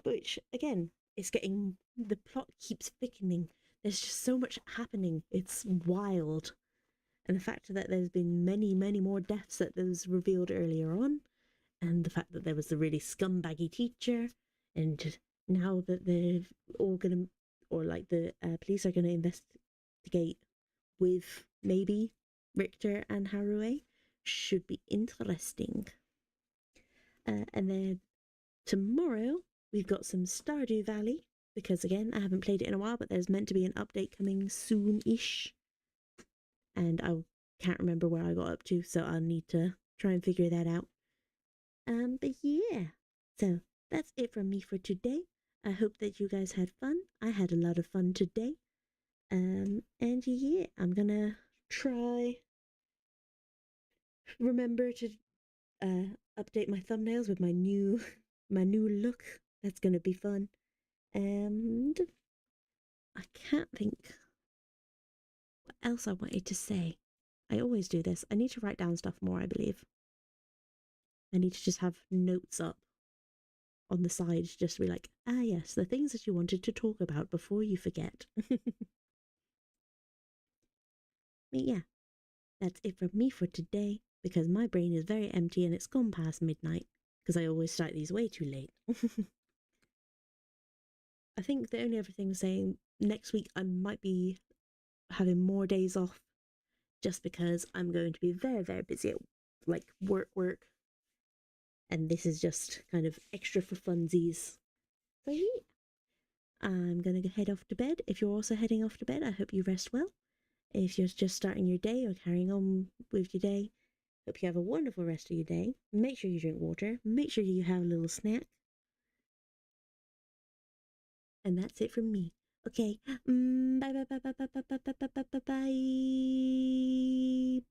S1: which, again, the plot keeps thickening. There's just so much happening. It's wild. And the fact that there's been many, many more deaths that was revealed earlier on, and the fact that there was the really scumbaggy teacher, and now that they're all gonna, or like the police are gonna investigate with maybe Richter and Haruo, should be interesting. And then tomorrow we've got some Stardew Valley, because again I haven't played it in a while, but there's meant to be an update coming soon-ish, and I can't remember where I got up to, so I'll need to try and figure that out. But yeah, so that's it from me for today. I hope that you guys had fun. I had a lot of fun today. And yeah, I'm gonna try remember to update my thumbnails with my new look. That's gonna be fun. And I can't think what else I wanted to say. I always do this. I need to write down stuff more, I believe. I need to just have notes up on the side, just to be like, ah yes, the things that you wanted to talk about before you forget. But yeah, that's it from me for today, because my brain is very empty and it's gone past midnight, because I always start these way too late. I think the only other thing saying next week I might be having more days off, just because I'm going to be very, very busy at like work. And this is just kind of extra for funsies. So yeah, I'm going to head off to bed. If you're also heading off to bed, I hope you rest well. If you're just starting your day or carrying on with your day, hope you have a wonderful rest of your day. Make sure you drink water. Make sure you have a little snack. And that's it from me. Okay. Bye bye bye bye bye bye bye bye bye bye bye.